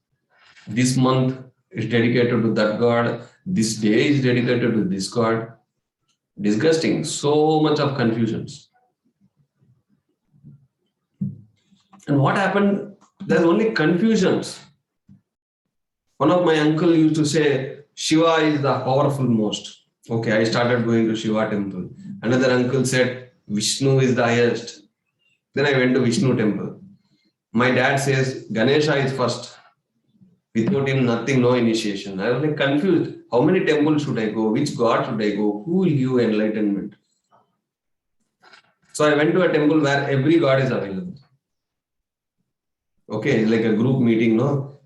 This month is dedicated to that god. This day is dedicated to this god. Disgusting. So much of confusions. And what happened? There's only confusions. One of my uncle used to say, Shiva is the powerful most. Okay, I started going to Shiva temple. Another uncle said, Vishnu is the highest. Then I went to Vishnu temple. My dad says, Ganesha is first. Without him, nothing, no initiation. I was like confused. How many temples should I go? Which god should I go? Who will give enlightenment? So I went to a temple where every god is available. Okay, like a group meeting, no?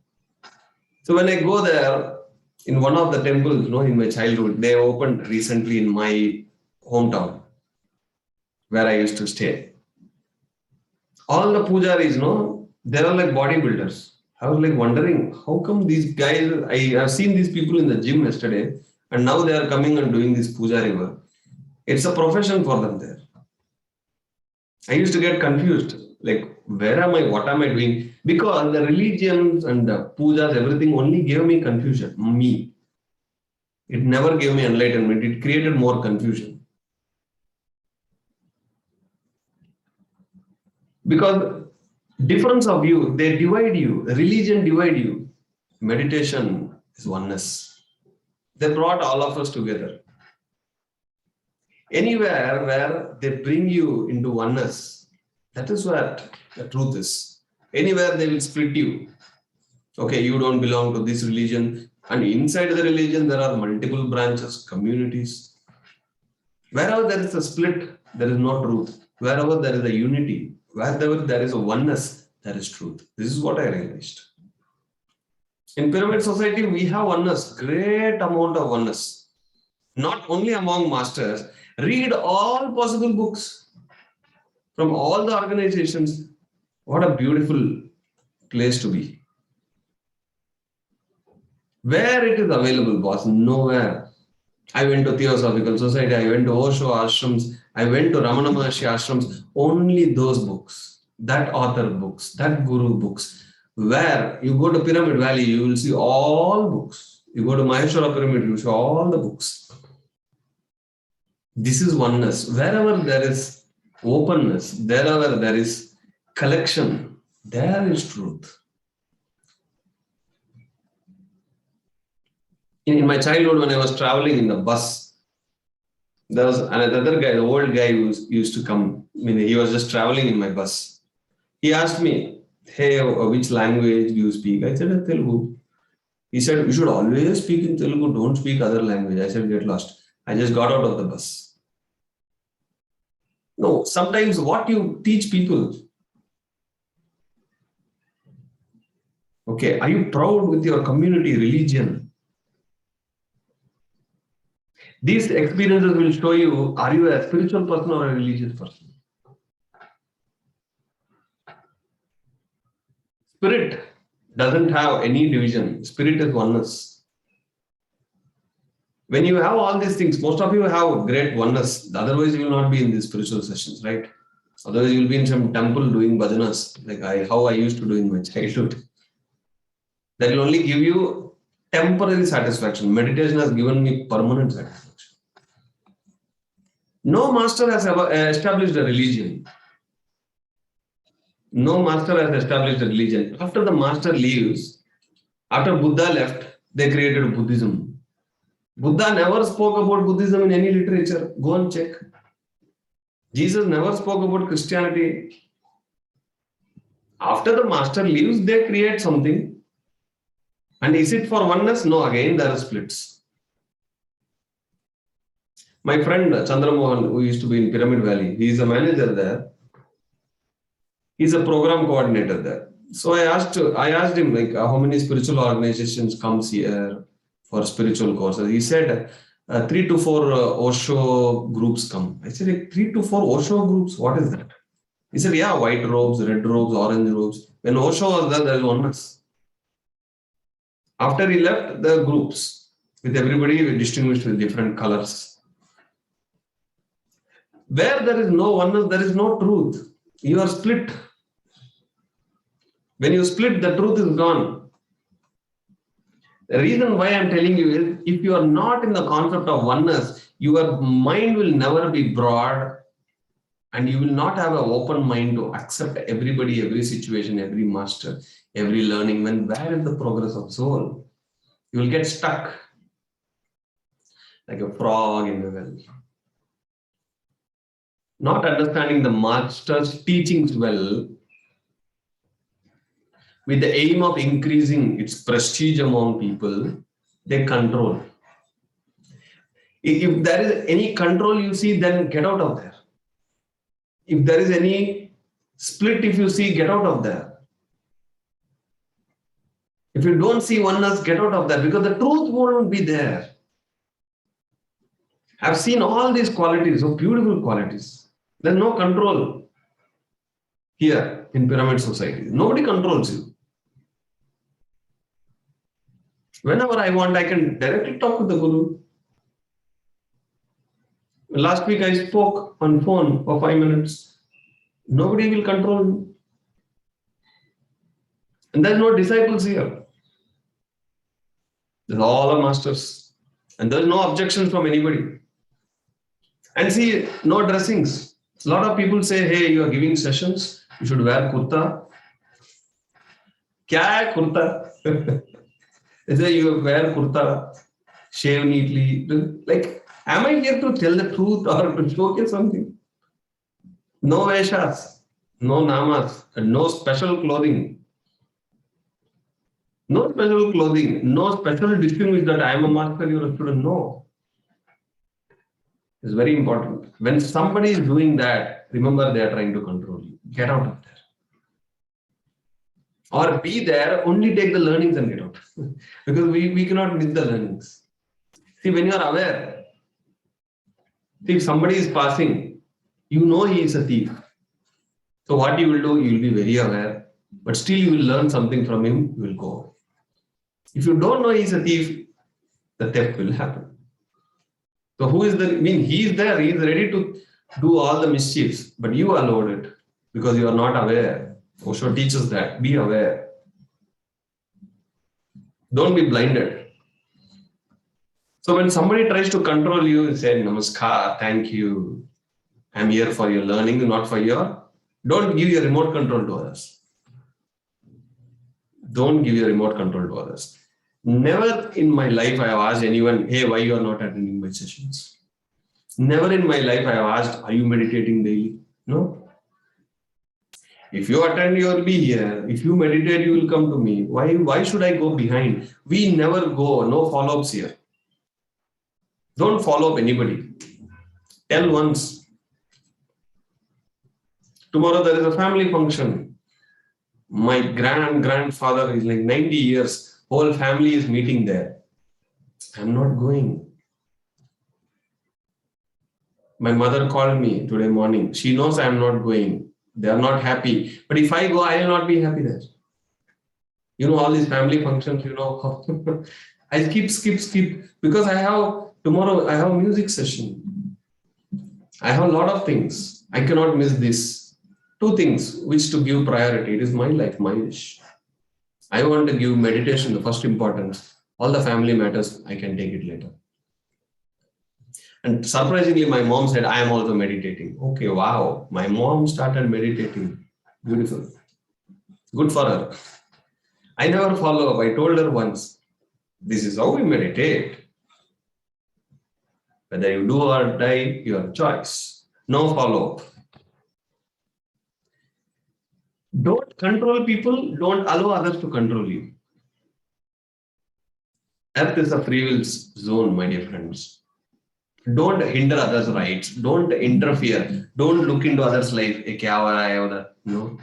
So when I go there, in one of the temples, in my childhood, they opened recently in my hometown, where I used to stay. All the pujaris, they are like bodybuilders. I was like wondering, how come these guys, I have seen these people in the gym yesterday, and now they are coming and doing this pujari work. It's a profession for them there. I used to get confused, like, where am I, what am I doing? Because the religions and the pujas, everything only gave me confusion, me. It never gave me enlightenment. It created more confusion. Because difference of view, they divide you. Religion divide you. Meditation is oneness. They brought all of us together. Anywhere where they bring you into oneness, that is what the truth is. Anywhere they will split you. Okay, you don't belong to this religion. And inside the religion, there are multiple branches, communities. Wherever there is a split, there is no truth. Wherever there is a unity, wherever there is a oneness, there is truth. This is what I realized. In pyramid society, we have oneness, great amount of oneness. Not only among masters, read all possible books from all the organizations. What a beautiful place to be. Where it is available, boss, nowhere. I went to Theosophical Society, I went to Osho ashrams, I went to Ramana Maharshi ashrams, only those books, that author books, that guru books. Where you go to Pyramid Valley, you will see all books. You go to Maheshwara Pyramid, you will see all the books. This is oneness. Wherever there is openness, wherever there is collection, there is truth. In my childhood, when I was traveling in the bus, there was another guy, the old guy who used to come. I mean, he was just traveling in my bus. He asked me, Hey, which language do you speak? I said, Telugu. He said, you should always speak in Telugu, don't speak other language. I said, get lost. I just got out of the bus. No, sometimes what you teach people, okay, are you proud with your community, religion? These experiences will show you, are you a spiritual person or a religious person? Spirit doesn't have any division. Spirit is oneness. When you have all these things, most of you have great oneness. Otherwise, you will not be in these spiritual sessions, right? Otherwise, you will be in some temple doing bhajanas, like how I used to do in my childhood. That will only give you temporary satisfaction. Meditation has given me permanent satisfaction. No master has ever established a religion. No master has established a religion. After the master leaves, after Buddha left, they created Buddhism. Buddha never spoke about Buddhism in any literature. Go and check. Jesus never spoke about Christianity. After the master leaves, they create something. And is it for oneness? No, again there are splits. My friend Chandramohan, who used to be in Pyramid Valley, he is a manager there. He's a program coordinator there. So I asked him like how many spiritual organizations comes here for spiritual courses. He said 3 to 4 Osho groups come. I said like, 3 to 4 Osho groups. What is that? He said yeah, white robes, red robes, orange robes. When Osho was there is oneness. After he left, the groups with everybody distinguished with different colors. Where there is no oneness, there is no truth. You are split. When you split, the truth is gone. The reason why I'm telling you is if you are not in the concept of oneness, your mind will never be broad and you will not have an open mind to accept everybody, every situation, every master, every learning. Where is the progress of soul? You will get stuck like a frog in a well. Not understanding the master's teachings well, with the aim of increasing its prestige among people, they control. If there is any control you see, then get out of there. If there is any split, if you see, get out of there. If you don't see oneness, get out of there because the truth won't be there. I've seen all these qualities, so beautiful qualities. There's no control here in pyramid society. Nobody controls you. Whenever I want, I can directly talk with the Guru. Last week I spoke on phone for 5 minutes. Nobody will control me. And there's no disciples here. There's all the masters. And there's no objections from anybody. And see, no dressings. A lot of people say, hey, you are giving sessions, you should wear kurta. Kya hai kurta? They say you wear kurta, shave neatly. Like, am I here to tell the truth or to showcase something? No veshas, no namas, and no special clothing. No special clothing, no special distinguish that I am a master, you are a student. No. It's very important. When somebody is doing that, remember they are trying to control you. Get out of there. Or be there, only take the learnings and get out. Because we cannot miss the learnings. See, when you are aware, see, if somebody is passing, you know he is a thief. So what you will do, you will be very aware, but still you will learn something from him, you will go. If you don't know he is a thief, the theft will happen. So who is he is there, he is ready to do all the mischiefs, but you allowed it because you are not aware. Osho teaches that, be aware. Don't be blinded. So when somebody tries to control you, say, Namaskar, thank you. I'm here for your learning, not for your... Don't give your remote control to others. Don't give your remote control to others. Never in my life I have asked anyone, hey, why you are not attending my sessions? Never in my life I have asked, are you meditating daily? No. If you attend, you will be here. If you meditate, you will come to me. Why should I go behind? We never go, no follow-ups here. Don't follow up anybody. Tell once. Tomorrow there is a family function. My grandfather is like 90 years. Whole family is meeting there. I'm not going. My mother called me today morning. She knows I'm not going. They are not happy. But if I go, I will not be happy there. You know, all these family functions, I skip. Because tomorrow I have a music session. I have a lot of things. I cannot miss this. Two things which to give priority. It is my life, my wish. I want to give meditation the first importance. All the family matters, I can take it later. And surprisingly, my mom said, I am also meditating. Okay, wow. My mom started meditating. Beautiful. Good for her. I never follow up. I told her once, this is how we meditate. Whether you do or die, your choice. No follow up. Don't control people. Don't allow others to control you. Earth is a free will zone, my dear friends. Don't hinder others' rights. Don't interfere. Don't look into others' life. No.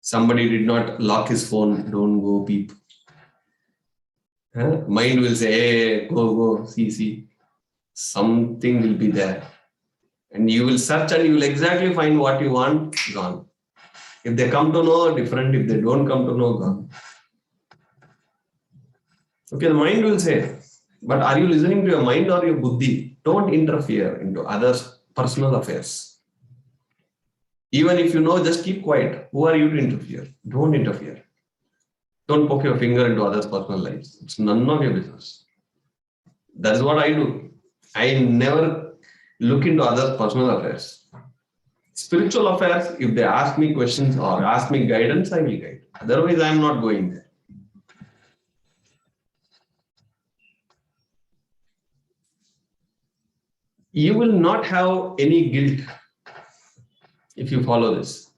Somebody did not lock his phone. Don't go peep. Mind will say, hey, go, see. Something will be there. And you will search and you will exactly find what you want, gone. If they come to know, different. If they don't come to know, gone. Okay, the mind will say, but are you listening to your mind or your buddhi? Don't interfere into others' personal affairs. Even if you know, just keep quiet. Who are you to interfere? Don't interfere. Don't poke your finger into others' personal lives. It's none of your business. That's what I do. I never look into others' personal affairs. Spiritual affairs, if they ask me questions or ask me guidance, I will guide. Otherwise, I am not going there. You will not have any guilt if you follow this.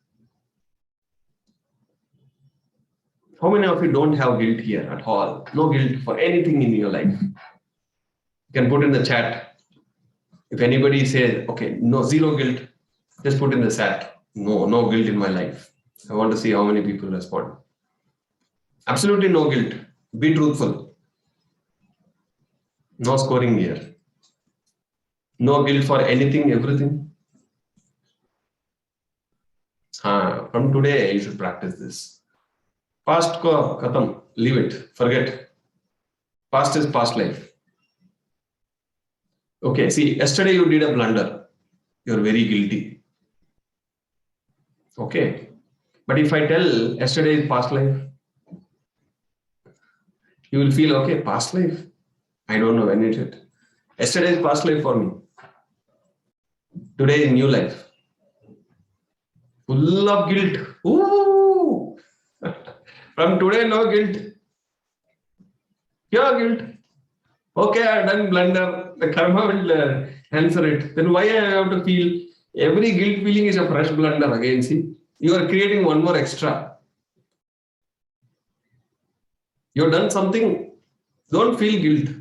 How many of you don't have guilt here at all? No guilt for anything in your life. You can put in the chat. If anybody says, okay, no, zero guilt, just put in the chat. No guilt in my life. I want to see how many people respond. Absolutely no guilt. Be truthful. No scoring here. No guilt for anything, everything. From today, you should practice this. Past ko khatam, leave it, forget. Past is past life. Okay, see, yesterday you did a blunder. You're very guilty. Okay, but if I tell yesterday is past life, you will feel, okay, past life. I don't know when it is. Yesterday is past life for me. Today is new life. Full of guilt. Ooh! From today, no guilt. Pure guilt. Okay, I've done blunder. The karma will answer it. Then why I have to feel? Every guilt feeling is a fresh blunder again. See, you are creating one more extra. You've done something. Don't feel guilt.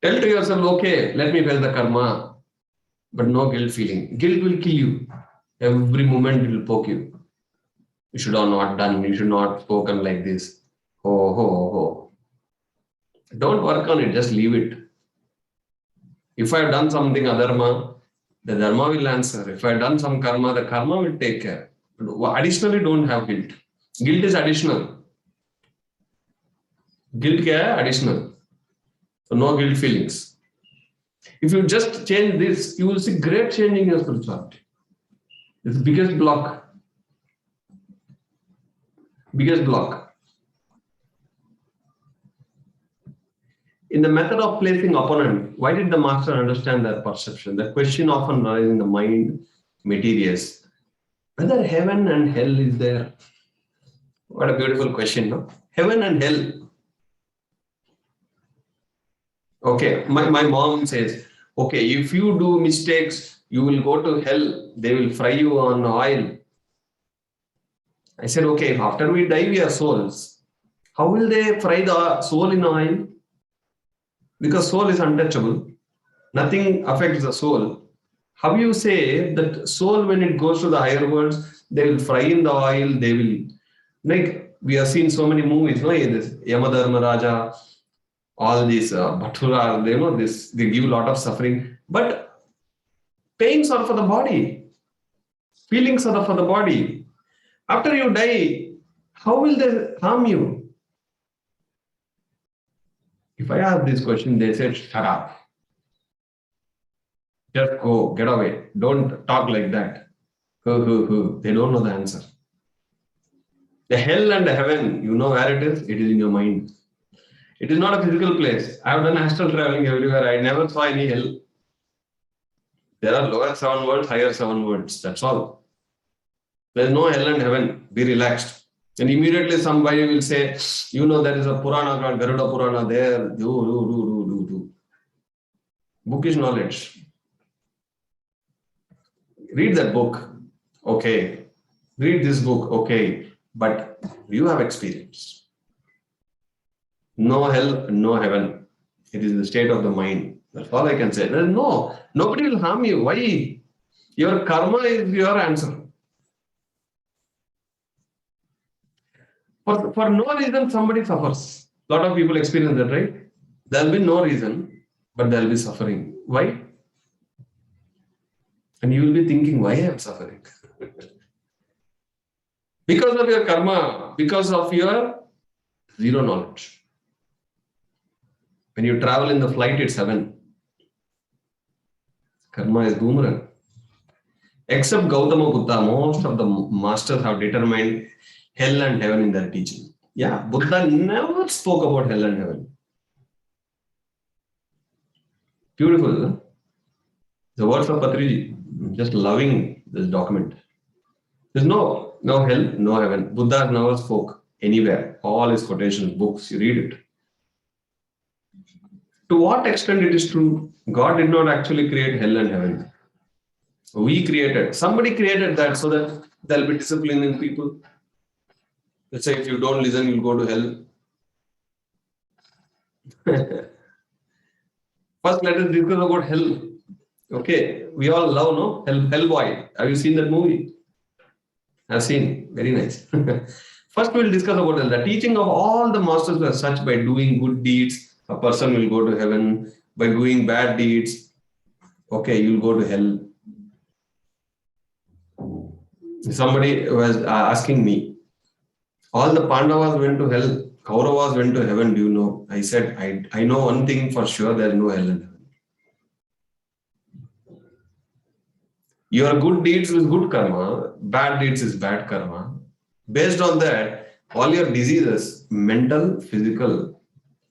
Tell to yourself, okay, let me face the karma, but no guilt feeling. Guilt will kill you. Every moment it will poke you. You should have not done. You should not spoken like this. Ho. Don't work on it. Just leave it. If I have done something adharma, the dharma will answer. If I have done some karma, the karma will take care. Additionally, don't have guilt. Guilt is additional. Guilt kya hai? Additional. So no guilt feelings. If you just change this, you will see great change in your spirituality. It's the biggest block. Biggest block. In the method of placing opponent, why did the master understand that perception? The question often arises in the mind materials. Whether heaven and hell is there. What a beautiful question, no? Heaven and hell. Okay, my mom says, okay, if you do mistakes, You will go to hell. They will fry you on oil. I said, okay, if after we die, we are souls. How will they fry the soul in oil? Because soul is untouchable. Nothing affects the soul. How you say that soul, when it goes to the higher worlds, they will fry in the oil, they will, like we have seen so many movies, no? This Yamadharma Raja, all these Bhatura, this, they give a lot of suffering. But pains are for the body, feelings are for the body. After you die, how will they harm you? If I ask this question, they said, shut up. Just go, get away. Don't talk like that. They don't know the answer. The hell and the heaven, you know where it is? It is in your mind. It is not a physical place. I have done astral traveling everywhere. I never saw any hell. There are lower 7 worlds, higher 7 worlds. That's all. There is no hell and heaven. Be relaxed. And immediately somebody will say, there is a Purana called Garuda Purana there. Do. Bookish knowledge. Read that book. Okay. Read this book. Okay. But you have experience. No hell, no heaven. It is the state of the mind. That's all I can say. Nobody will harm you. Why? Your karma is your answer. For no reason, somebody suffers. A lot of people experience that, right? There will be no reason, but there will be suffering. Why? And you will be thinking, why I am suffering? Because of your karma, because of your zero knowledge. When you travel in the flight, it's heaven. Karma is boomerang. Except Gautama Buddha, most of the masters have determined hell and heaven in their teaching. Yeah, Buddha never spoke about hell and heaven. Beautiful, huh? The words of Patriji, just loving this document. There's no hell, no heaven. Buddha never spoke anywhere. All his quotations, books, you read it. To what extent it is true? God did not actually create hell and heaven. We created. Somebody created that so that there'll be discipline in people. Let's say if you don't listen, you'll go to hell. First, let us discuss about hell. Okay, we all love, no? Hellboy. Have you seen that movie? I've seen. Very nice. First, we'll discuss about hell. The teaching of all the masters were such: by doing good deeds, a person will go to heaven. By doing bad deeds, okay, you'll go to hell. Somebody was asking me, all the Pandavas went to hell, Kauravas went to heaven, do you know? I said, I know one thing for sure, there is no hell and heaven. Your good deeds is good karma, bad deeds is bad karma. Based on that, all your diseases, mental, physical,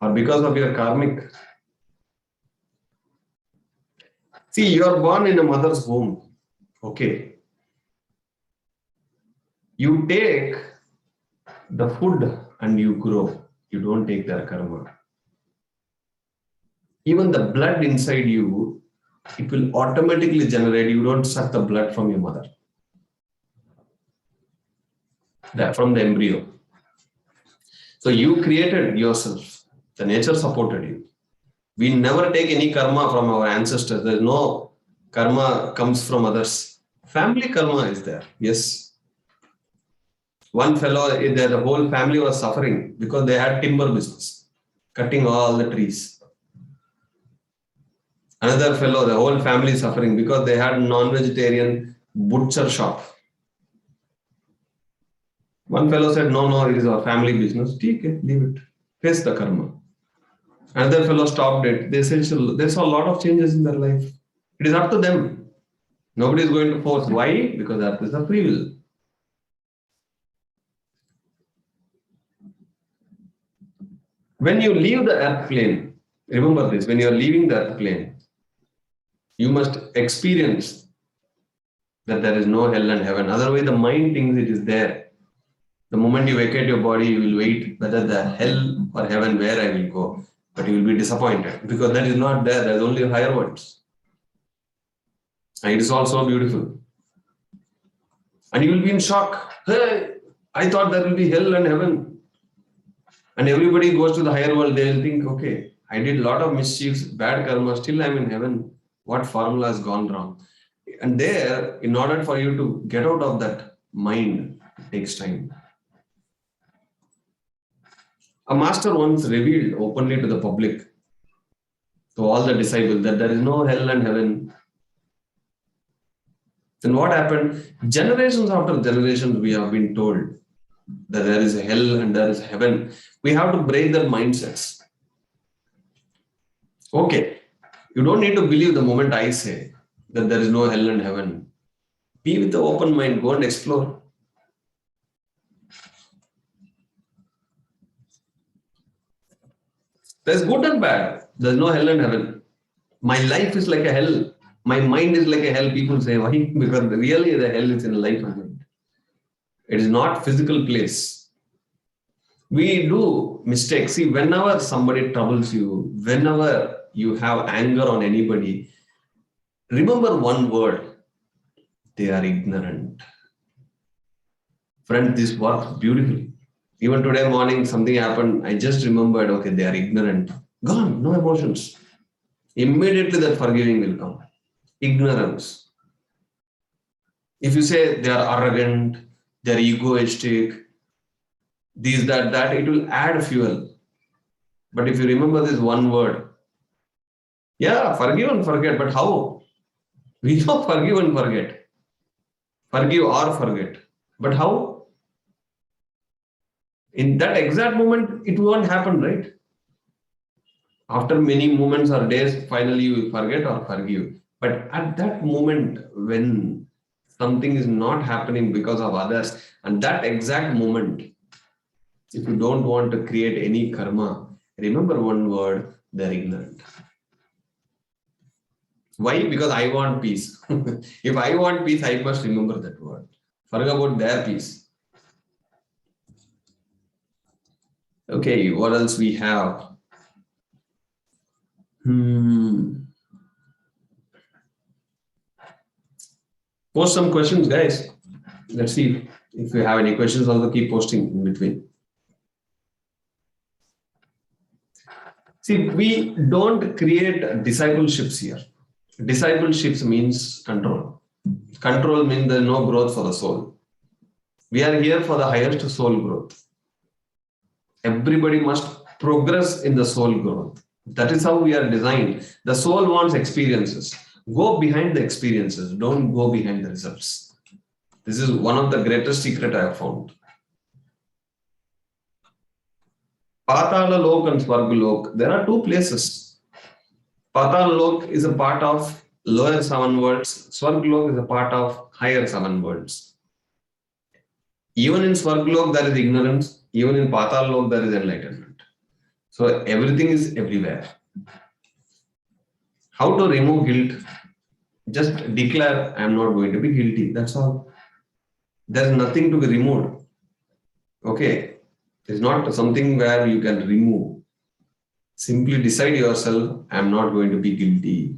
are because of your karmic. See, you are born in a mother's womb. Okay. You take the food and you grow. You don't take their karma. Even the blood inside you, it will automatically generate. You don't suck the blood from your mother. That from the embryo. So you created yourself. The nature supported you. We never take any karma from our ancestors. There is no karma comes from others. Family karma is there. Yes. One fellow, the whole family was suffering because they had timber business, cutting all the trees. Another fellow, the whole family suffering because they had non-vegetarian butcher shop. One fellow said, no, it is our family business. Okay, leave it. Face the karma. Another fellow stopped it. They said they saw a lot of changes in their life. It is up to them. Nobody is going to force. Why? Because that is a free will. When you leave the earth plane, remember this, when you are leaving the earth plane, you must experience that there is no hell and heaven. Otherwise, the mind thinks it is there. The moment you vacate your body, you will wait whether the hell or heaven, where I will go. But you will be disappointed because that is not there. There is only higher worlds. And it is all so beautiful. And you will be in shock. Hey, I thought there will be hell and heaven. And everybody goes to the higher world, they will think, okay, I did a lot of mischiefs, bad karma, still I'm in heaven. What formula has gone wrong? And there, in order for you to get out of that mind, it takes time. A master once revealed openly to the public, to all the disciples, that there is no hell and heaven. Then what happened? Generations after generations, we have been told that there is hell and there is heaven. We have to break their mindsets. Okay, you don't need to believe the moment I say that there is no hell and heaven. Be with the open mind, go and explore. There's good and bad. There's no hell and heaven. My life is like a hell. My mind is like a hell. People say, why? Because really the hell is in life and mind. It is not physical place. We do mistakes. See, whenever somebody troubles you, whenever you have anger on anybody, remember one word: they are ignorant. Friend, this works beautifully. Even today morning, something happened. I just remembered, okay, they are ignorant. Gone, no emotions. Immediately that forgiving will come. Ignorance. If you say they are arrogant, they are egoistic, these, that, it will add fuel. But if you remember this one word, yeah, forgive and forget, but how? We know forgive and forget. Forgive or forget. But how? In that exact moment, it won't happen, right? After many moments or days, finally you will forget or forgive. But at that moment, when something is not happening because of others, and that exact moment, if you don't want to create any karma, remember one word: they're ignorant. Why? Because I want peace. If I want peace, I must remember that word. Forget about their peace. Okay, what else we have? Post some questions, guys. Let's see if you have any questions. Also, keep posting in between. See, we don't create discipleships here. Discipleships means control. Control means there's no growth for the soul. We are here for the highest soul growth. Everybody must progress in the soul growth. That is how we are designed. The soul wants experiences. Go behind the experiences. Don't go behind the results. This is one of the greatest secret I have found. Patala Lok and Swarga Lok, there are two places. Patala Lok is a part of lower seven worlds. Swarga Lok is a part of higher seven worlds. Even in Swarga Lok there is ignorance. Even in Patala Lok there is enlightenment. So everything is everywhere. How to remove guilt? Just declare, I am not going to be guilty. That's all. There's nothing to be removed. Okay. It's not something where you can remove. Simply decide yourself, I am not going to be guilty.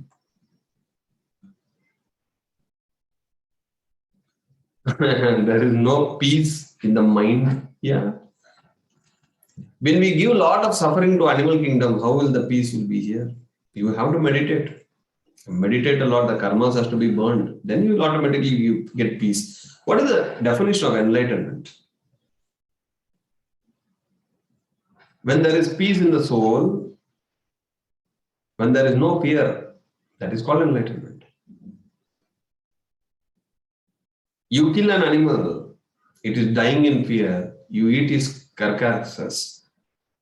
There is no peace in the mind. Yeah. When we give a lot of suffering to animal kingdom, how will the peace will be here? You have to meditate. Meditate a lot, the karmas has to be burned. Then you will automatically get peace. What is the definition of enlightenment? When there is peace in the soul, when there is no fear, that is called enlightenment. You kill an animal, it is dying in fear, you eat its carcasses,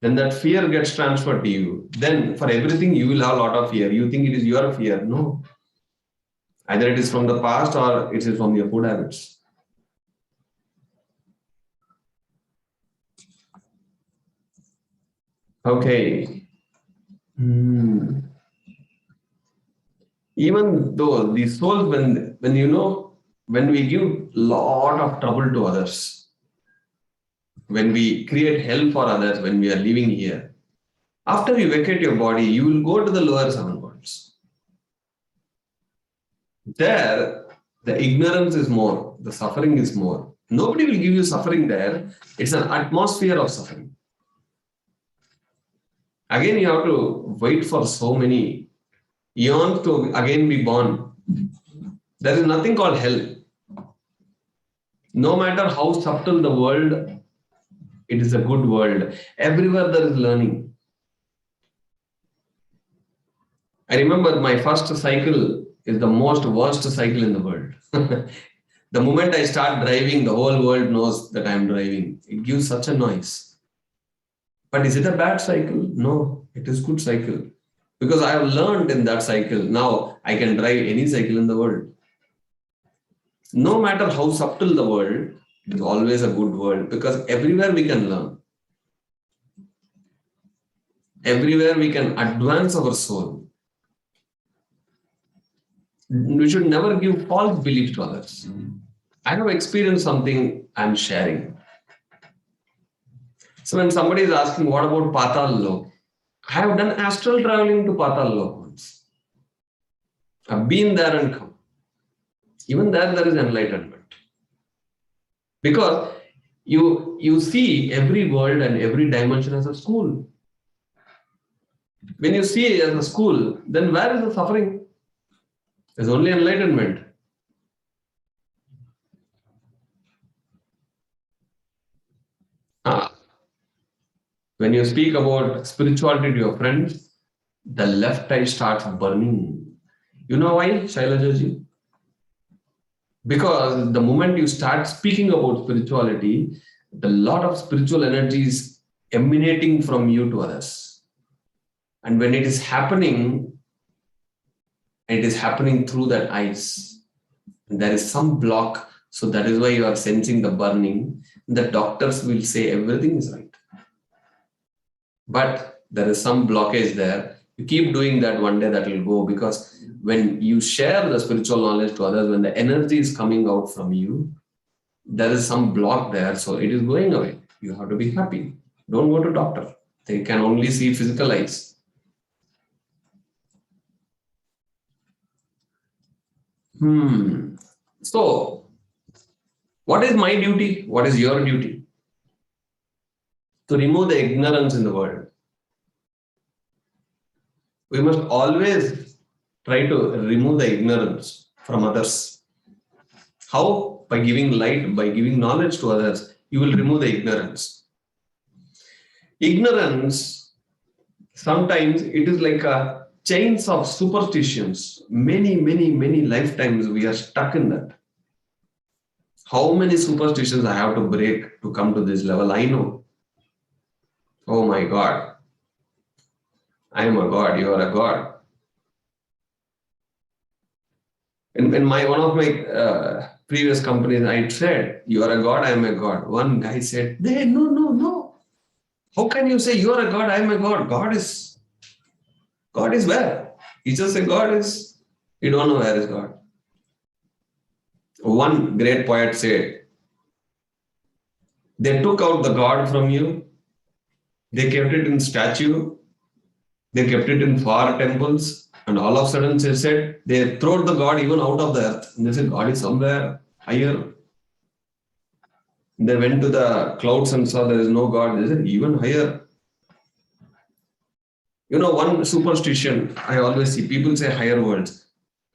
then that fear gets transferred to you. Then for everything you will have a lot of fear. You think it is your fear. No. Either it is from the past or it is from your food habits. Okay. Even though the souls, when you know, when we give lot of trouble to others, when we create hell for others, when we are living here, after you vacate your body, you will go to the lower seven worlds. There, the ignorance is more, the suffering is more. Nobody will give you suffering there. It's an atmosphere of suffering. Again, you have to wait for so many eons to again be born. There is nothing called hell. No matter how subtle the world, it is a good world. Everywhere there is learning. I remember my first cycle is the most worst cycle in the world. The moment I start driving, the whole world knows that I'm driving. It gives such a noise. But is it a bad cycle? No, it is good cycle. Because I have learned in that cycle. Now I can drive any cycle in the world. No matter how subtle the world, it is always a good world because everywhere we can learn. Everywhere we can advance our soul. We should never give false beliefs to others. I have experienced something I'm sharing. So when somebody is asking, what about Patal Lok? I have done astral traveling to Patal Lok once. I've been there and come. Even there is enlightenment. Because you see every world and every dimension as a school. When you see it as a school, then where is the suffering? There's only enlightenment. When you speak about spirituality to your friends, the left eye starts burning. You know why, Shailajaji? Because the moment you start speaking about spirituality, the lot of spiritual energy is emanating from you to others. And when it is happening through that eyes. There is some block. So that is why you are sensing the burning. The doctors will say everything is right. But there is some blockage there. You keep doing that, one day that will go, because when you share the spiritual knowledge to others, when the energy is coming out from you, there is some block there. So it is going away. You have to be happy. Don't go to doctor. They can only see physical eyes. So, what is my duty? What is your duty? To remove the ignorance in the world. We must always try to remove the ignorance from others. How? By giving light, by giving knowledge to others, you will remove the ignorance. Ignorance, sometimes it is like a chains of superstitions. Many lifetimes we are stuck in that. How many superstitions I have to break to come to this level? I know. Oh my God. I am a God, you are a God. In one of my previous companies, I said, you are a God, I am a God. One guy said, no. How can you say you are a God, I am a God? God is where? He just said God is, you don't know where is God. One great poet said, they took out the God from you, they kept it in statue, they kept it in far temples, and all of a sudden they said, they threw the God even out of the earth. And they said, God is somewhere higher. They went to the clouds and saw there is no God. They said, even higher. You know, one superstition I always see, people say higher worlds.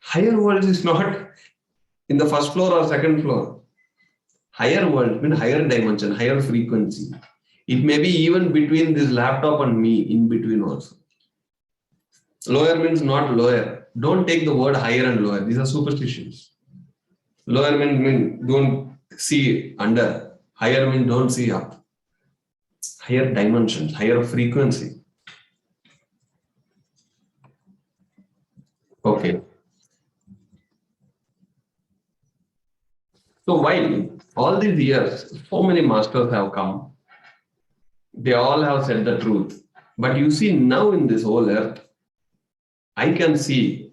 Higher worlds is not in the first floor or second floor. Higher world means higher dimension, higher frequency. It may be even between this laptop and me, in between also. Lower means not lower. Don't take the word higher and lower. These are superstitions. Lower means don't see under. Higher means don't see up. Higher dimensions, higher frequency. Okay. So while all these years, so many masters have come, they all have said the truth. But you see now in this whole earth, I can see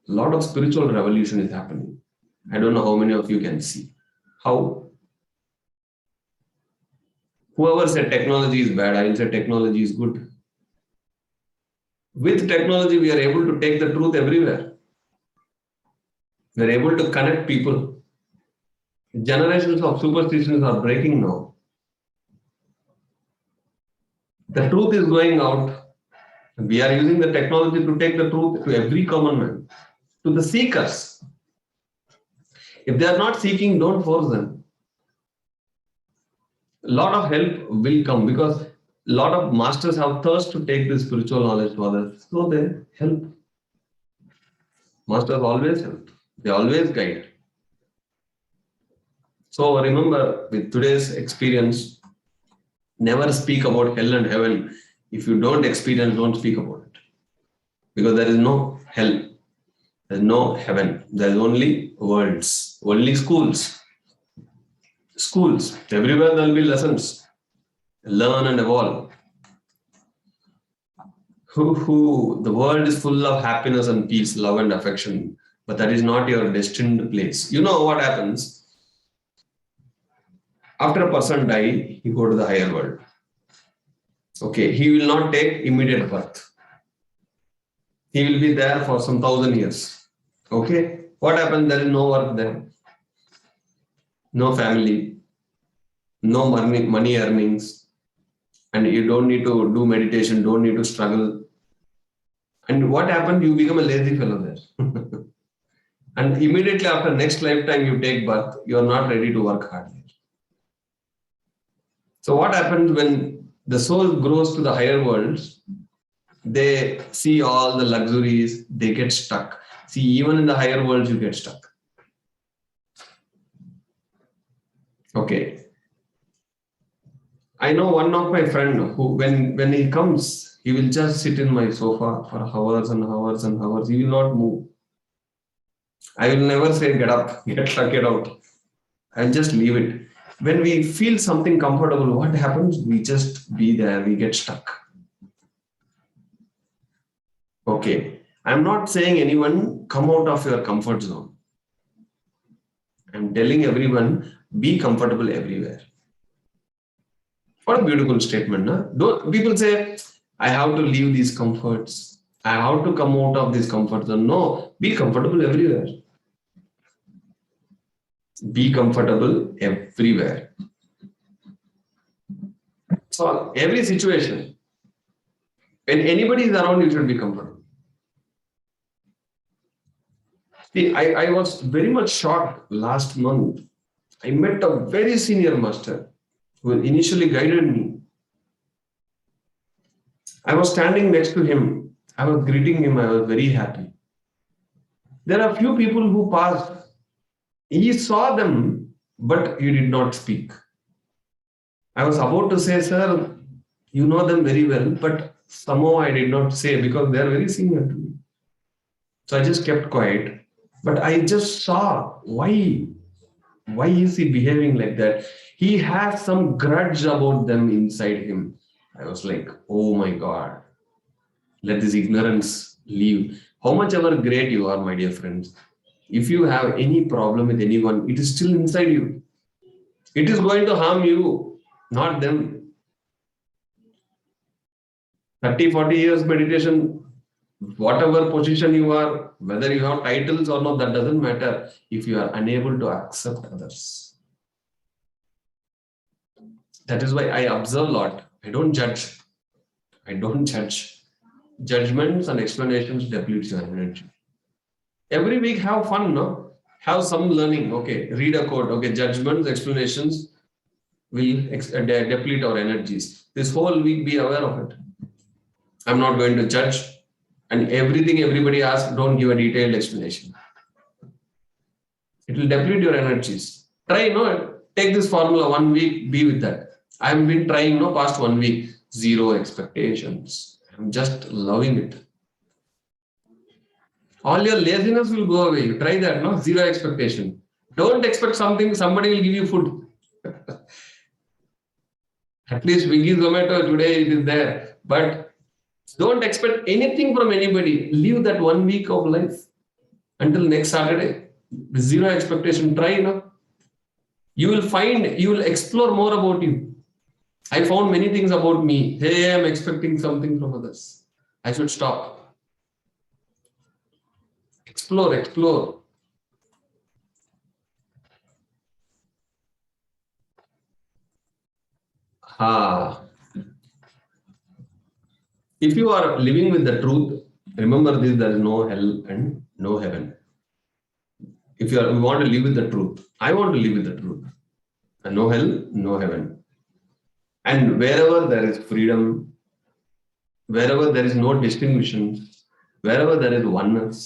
a lot of spiritual revolution is happening. I don't know how many of you can see. How? Whoever said technology is bad, I will say technology is good. With technology, we are able to take the truth everywhere. We're able to connect people. Generations of superstitions are breaking now. The truth is going out. We are using the technology to take the truth to every common man, to the seekers. If they are not seeking, don't force them. A lot of help will come because a lot of masters have thirst to take this spiritual knowledge to others. So they help. Masters always help. They always guide. So remember, with today's experience, never speak about hell and heaven. If you don't experience, don't speak about it. Because there is no hell. There is no heaven. There is only worlds, only schools. Schools. Everywhere there will be lessons. Learn and evolve. The world is full of happiness and peace, love and affection, but that is not your destined place. You know what happens? After a person die, he go to the higher world. Okay, he will not take immediate birth. He will be there for some 1,000 years. Okay, what happens? There is no work there, no family, no money earnings, and you don't need to do meditation, don't need to struggle. And what happens? You become a lazy fellow there. And immediately after next lifetime you take birth, you are not ready to work hard. So what happens when the soul grows to the higher worlds? They see all the luxuries, they get stuck. See, even in the higher worlds, you get stuck. Okay. I know one of my friend who, when he comes, he will just sit in my sofa for hours and hours and hours. He will not move. I will never say, get up, get out. I'll just leave it. When we feel something comfortable, what happens? We just be there, we get stuck. Okay. I'm not saying anyone come out of your comfort zone. I'm telling everyone, be comfortable everywhere. What a beautiful statement. Huh? People say, I have to leave these comforts. I have to come out of this comfort zone. No, be comfortable everywhere. Be comfortable everywhere. So every situation, when anybody is around, you should be comfortable. See, I was very much shocked last month. I met a very senior master who initially guided me. I was standing next to him. I was greeting him. I was very happy. There are few people who passed. He saw them, but he did not speak. I was about to say, sir, you know them very well, but somehow I did not say because they are very senior to me. So I just kept quiet. But I just saw why is he behaving like that? He has some grudge about them inside him. I was like, oh my God, let this ignorance leave. How much ever great you are, my dear friends, if you have any problem with anyone, it is still inside you. It is going to harm you, not them. 30, 40 years meditation, whatever position you are, whether you have titles or not, that doesn't matter if you are unable to accept others. That is why I observe a lot. I don't judge. Judgments and explanations deplete your energy. Every week have fun, no? Have some learning. Okay, read a quote. Okay, judgments, explanations will deplete our energies. This whole week, be aware of it. I'm not going to judge. And everything everybody asks, don't give a detailed explanation. It will deplete your energies. Try, no? Take this formula 1 week, be with that. I've been trying, no, past 1 week. Zero expectations. I'm just loving it. All your laziness will go away. You try that, no? Zero expectation. Don't expect something, somebody will give you food. At least Swiggy, Zomato, today it is there. But don't expect anything from anybody. Live that 1 week of life until next Saturday. Zero expectation. Try, no? You will explore more about you. I found many things about me. Hey, I'm expecting something from others. I should stop. Explore. Ah, if you are living with the truth, remember this: there is no hell and no heaven. If you want to live with the truth, I want to live with the truth. And no hell, no heaven. And wherever there is freedom, wherever there is no distinction, wherever there is oneness,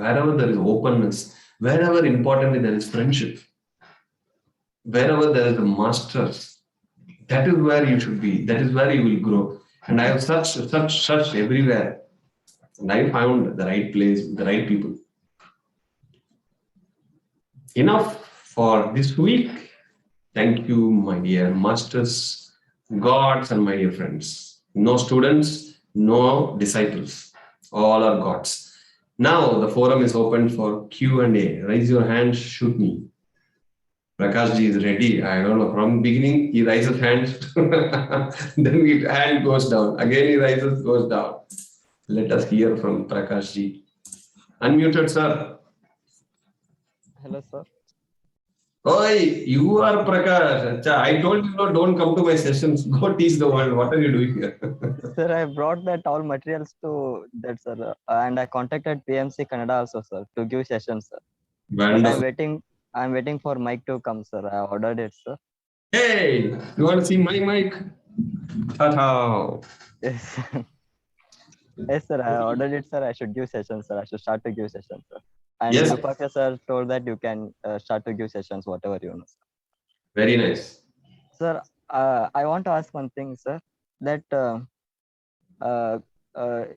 wherever there is openness, wherever importantly there is friendship, wherever there is the masters, that is where you should be. That is where you will grow. And I have such everywhere. And I found the right place, the right people. Enough for this week. Thank you, my dear masters, gods, and my dear friends. No students, no disciples. All are gods. Now the forum is open for Q&A. Raise your hand, shoot me. Prakash ji is ready. I don't know. From beginning, he raises hand, then his hand goes down. Again, he rises, goes down. Let us hear from Prakash ji. Unmuted, sir. Hello, sir. Oi, you are Prakash. Acha, I told you, no, don't come to my sessions. Go teach the world. What are you doing here? Sir, I brought that all materials to that, sir, and I contacted PMC Canada also, sir, to give sessions, sir. But Wonderful. I'm waiting for mic to come, sir. I ordered it, sir. Hey, you want to see my mic? Ta-ta. Yes, yes, sir. I ordered it, sir. I should give sessions, sir. I should start to give sessions, sir. And Yes, Virupaka sir told that you can start to give sessions, whatever you know, sir. very nice. Sir, I want to ask one thing, sir. That uh,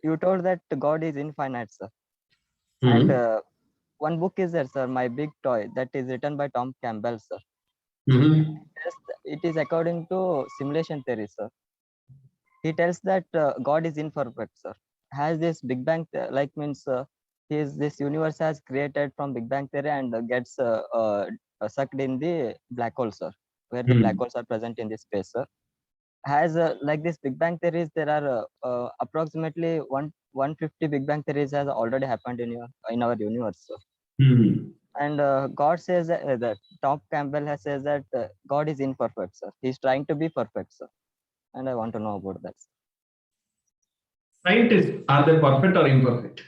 you told that God is infinite, sir, and Mm-hmm. one book is there, sir, My Big Toy, that is written by Tom Campbell, sir. Mm-hmm. Yes, it is according to simulation theory, sir. He tells that God is imperfect, sir. Has this Big Bang, like means this universe has created from Big Bang theory and gets sucked in the black hole, sir, where the black Mm-hmm. holes are present in this space, sir. Has like this Big Bang theories, there are approximately 150 Big Bang theories has already happened in our universe, sir. Mm-hmm. And God says that Tom Campbell has says that God is imperfect, sir. He's trying to be perfect, sir. And I want to know about that, sir. Scientists, are they perfect or imperfect?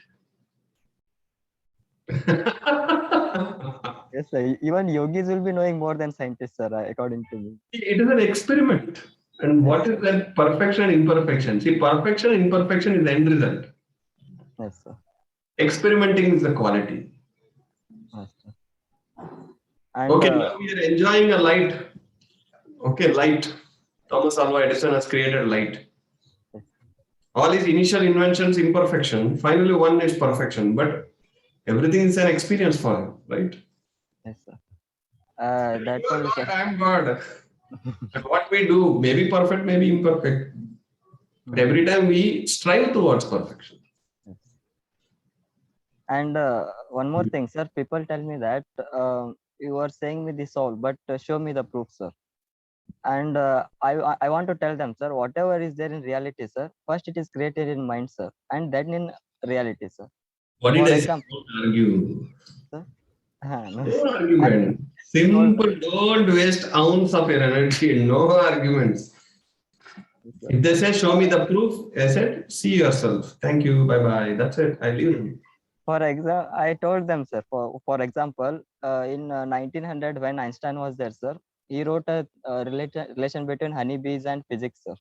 Yes, sir. Even yogis will be knowing more than scientists, sir, according to me. It is an experiment. And Yes, what sir. is that perfection and imperfection? See, perfection and imperfection is the end result. Yes, sir. Experimenting is the quality. Yes, sir. And Okay, now we are enjoying a light. Okay, light. Thomas Alva Edison has created light. yes, All his initial inventions, imperfection. Finally, one is perfection. But everything is an experience for him, right? yes, sir. You That's are only, sir. God, I am God. And what we do, maybe perfect, maybe imperfect. But Hmm, every time we strive towards perfection. yes. And one more thing, sir. People tell me that you are saying me the soul, but show me the proof, sir. And I want to tell them, sir, whatever is there in reality, sir, first it is created in mind, sir, and then in reality, sir. What did For I say? example, Don't argue. sir, no, No and argument. told, Simple. Don't waste ounce of your energy. No arguments. sir, If they say, show me the proof, I said, see yourself. Thank you. Bye bye. That's it. I leave them. for example, I told them, sir, for example, in 1900 when Einstein was there, sir, he wrote a relation between honeybees and physics, sir.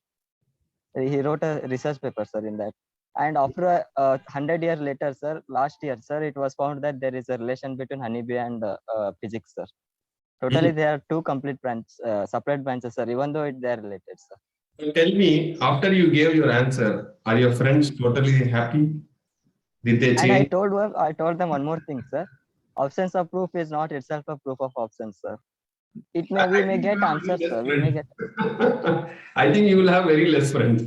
He wrote a research paper, sir, in that. And after 100 years later, sir, last year, sir, it was found that there is a relation between honeybee and physics, sir. Hmm. Totally, there are two complete separate branches, sir, even though they are related, sir. So tell me, after you gave your answer, are your friends totally happy? Did they And change? I told them one more thing, sir. Absence of proof is not itself a proof of absence, sir. We I may think you get have very answers, less sir. We may get. friends. I think you will have very less friends.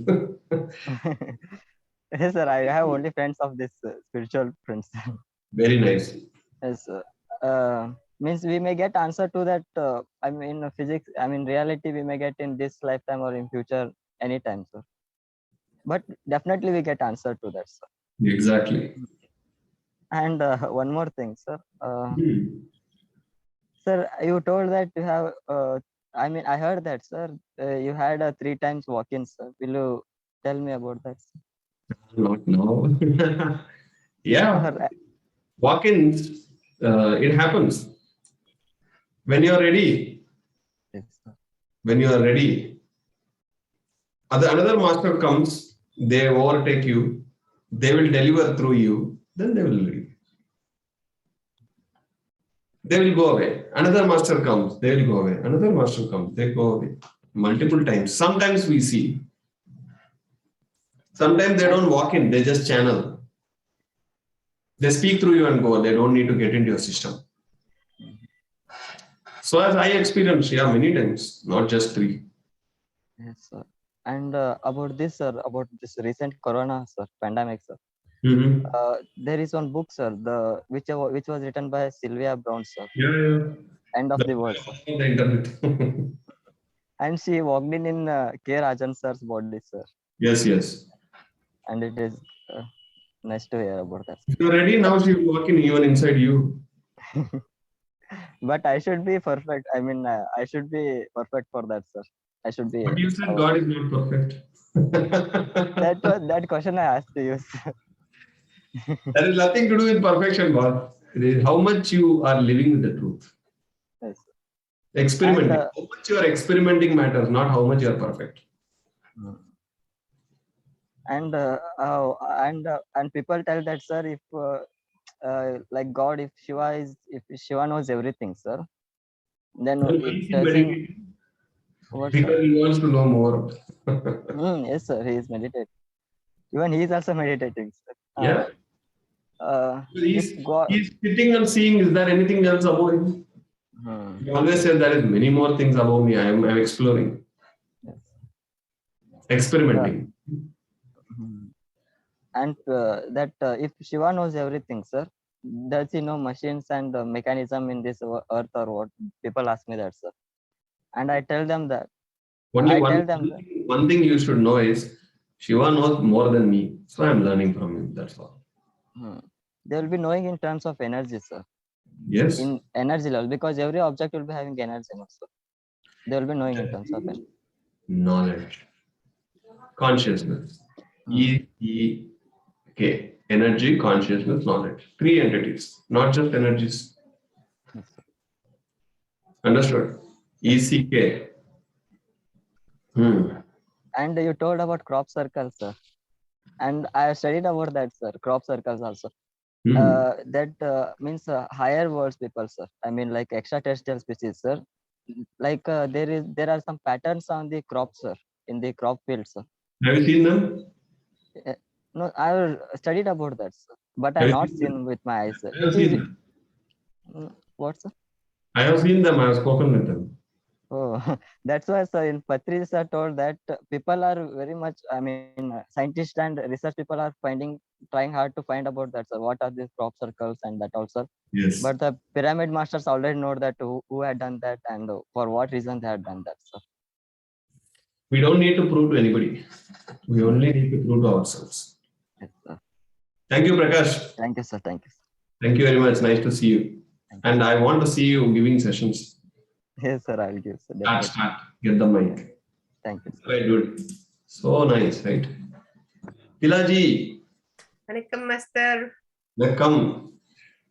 Yes, sir. I have only friends of this spiritual friends. Very nice. Yes, means we may get answer to that. I mean, physics. I mean, reality. We may get in this lifetime or in future anytime, sir. But definitely we get answer to that, sir. Exactly. And one more thing, sir. Hmm. Sir, you told that you have I mean, I heard that, sir. You had 3 times walk-in, sir. Will you tell me about that, sir? Not now. Yeah, Or, walk-ins, it happens. When you're ready, yes, sir. when you are ready, another master comes, they overtake you, they will deliver through you, then they will leave. They will go away. Another master comes, they will go away. Another master comes, they go away. Multiple times. Sometimes we see. Sometimes they And don't walk in, they just channel. They speak through you and go. They don't need to get into your system. So as I experienced, yeah, many times, not just three. yes, sir. And about this, sir, about this recent Corona, sir, pandemic, sir. Mm-hmm. There is one book, sir, which was written by Sylvia Brown, sir. Yeah, yeah. End of The, the world, sir. the internet. And she walked in K. Rajan sir's body, sir. Yes, yes. And it is uh, nice to hear about that, If you're ready, sir. now she will walk in even inside you. But I should be perfect. I mean, I should be perfect for that, sir. I should be. But you said God is not perfect. That question I asked to you, sir. That has nothing to do with perfection, God. It is how much you are living with the truth. Yes. And Experimenting. How much you are experimenting matters, not how much you are perfect. mm, and and people tell that, sir, if like God, if Shiva knows everything, sir, then Then why it is he doesn't meditating? work, sir. Because he wants to know more. Yes, sir. He is meditating. Even he is also meditating, sir. Yeah. If God, He's sitting and seeing, is there anything else above him? hmm, He always says there is many more things above me. I'm exploring, yes, the, experimenting. hmm. And that if Shiva knows everything, sir, does he know machines and mechanism in this earth or what? People ask me that, sir, and I tell them that. Only I one, tell them one that. thing, one thing you should know is Shiva knows more than me. So I'm learning from him. That's all. Hmm. They will be knowing in terms of energy, sir. Yes. In energy level, because every object will be having energy, no, sir. They will be knowing in terms of energy. Knowledge, consciousness. Hmm. Okay. Energy, consciousness, knowledge. Three entities, not just energies. Yes, sir. Understood? Yes, sir. ECK. Hmm. And you told about crop circles, sir. And I have studied about that, sir. Crop circles also. Hmm. That means higher worlds people, sir. I mean, like extraterrestrial species, sir. Like there are some patterns on the crop, sir, in the crop fields, sir. Have you seen them? Uh, No, I have studied about that, sir, but I Have have you not seen them? seen with my eyes, sir. I have It is seen them. what, sir? I have seen them. I have spoken with them. Oh, that's why, sir, in Patri, sir told that people are very much, I mean, scientists and research people are trying hard to find about that, sir. What are these crop circles and that also. Yes. But the pyramid masters already know that who had done that and for what reason they had done that, sir. We don't need to prove to anybody. We Hmm. only need to prove to ourselves. Yes, sir. Thank you, Prakash. Thank you, sir. Thank you, sir. Thank you very much. Nice to see you. Thank you, And sir. I want to see you giving sessions. Yes, sir. I'll give, sir. Start, Definitely. start. Get the mic. Thank you, sir. Very good. So nice, right? Tilaji, Vanakkam, Master. welcome.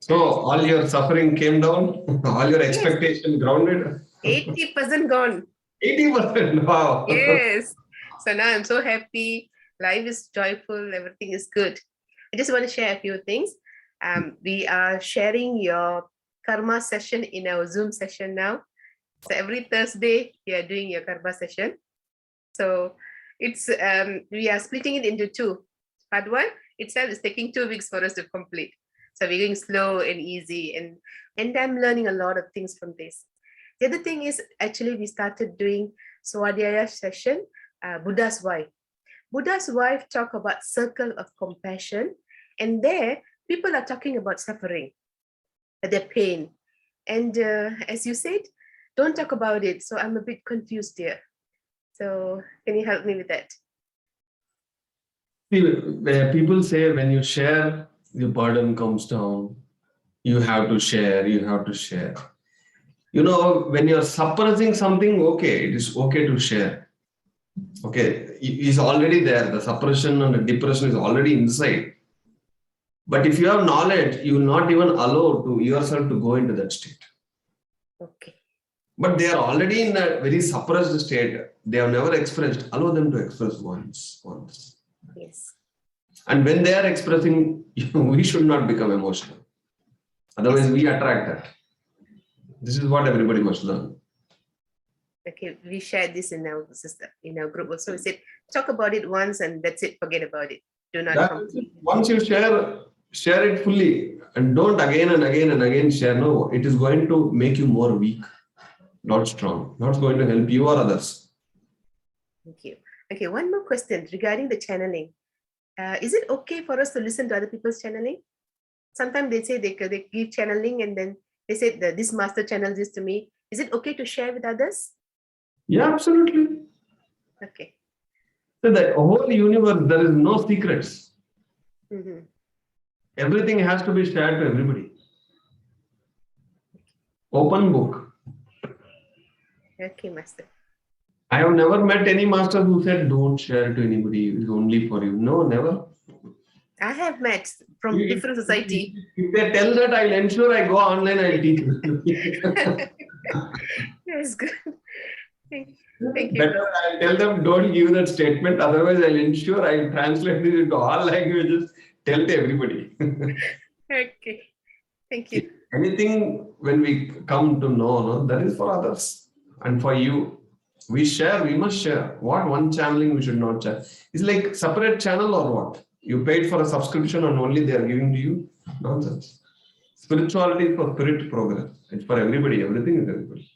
So all your suffering came down, all your Yes, expectation grounded. 80% gone. 80%. Wow. Yes. So now I'm so happy. Life is joyful. Everything is good. I just want to share a few things. We are sharing your karma session in our Zoom session now. So every Thursday, we are doing your karma session. So it's we are splitting it into two. Part one itself is taking 2 weeks for us to complete. So we're going slow and easy, and I'm learning a lot of things from this. The other thing is actually we started doing Swadhyaya session, Buddha's wife. Buddha's wife talk about circle of compassion, and there people are talking about suffering, their pain, and as you said, don't talk about it. So I'm a bit confused here. So can you help me with that? See, where people say when you share, the burden comes down. You have to share, you have to share. You know, when you're suppressing something, okay, it is okay to share. Okay, it is already there. The suppression and the depression is already inside. But if you have knowledge, you will not even allow to yourself to go into that state. Okay. But they are already in a very suppressed state. They have never expressed. Allow them to express once. Yes. And when they are expressing, we should not become emotional. Otherwise, Yes. we attract that. This is what everybody must learn. Okay, we shared this in our group also. We said talk about it once and that's it. Forget about it. Do not That's it. complete. Once you share it fully and don't again and again and again share. No, it is going to make you more weak, not strong, not going to help you or others. Thank you. Okay, one more question regarding the channeling. Is it okay for us to listen to other people's channeling? Sometimes they say they give channeling and then they say that this master channels this to me. Is it okay to share with others? Yeah, absolutely. Okay. So the whole universe, there is no secrets. Mm-hmm. Everything has to be shared to everybody. Open book. Okay, master. I have never met any master who said, don't share to anybody, it's only for you. No, never. I have met from If, different society. if they tell that, I'll ensure I go online, I'll teach. That's good. Thank you. Better I'll tell them, don't give that statement, otherwise, I'll ensure I'll translate this into all languages, tell to everybody. Okay. Thank you. Anything when we come to know, no, that is for others and for you. We share, we must share. What one channeling we should not share? It's like separate channel or what? You paid for a subscription and only they are giving to you? Nonsense. Spirituality is for spirit progress. It's for everybody. Everything is everybody.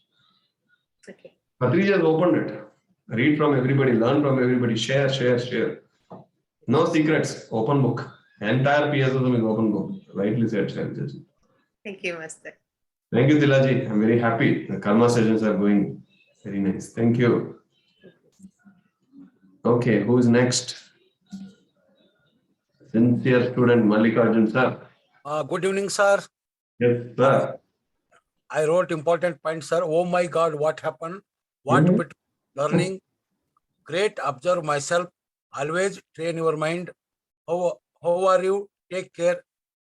Okay. Patriji has opened it. Read from everybody, learn from everybody, share. No secrets. Open book. Entire PSSM is open book. Rightly said, Shailajaji. Thank you, master. Thank you, Tilaji. I'm very happy. The karma sessions are going very nice. Thank you. Okay, who's next? Sincere student Mallikarjun sir. Good evening, sir. Yes, sir. I wrote important points, sir. Oh my God, what happened? What Mhm. bit learning? Great, observe myself. Always train your mind. How are you? Take care.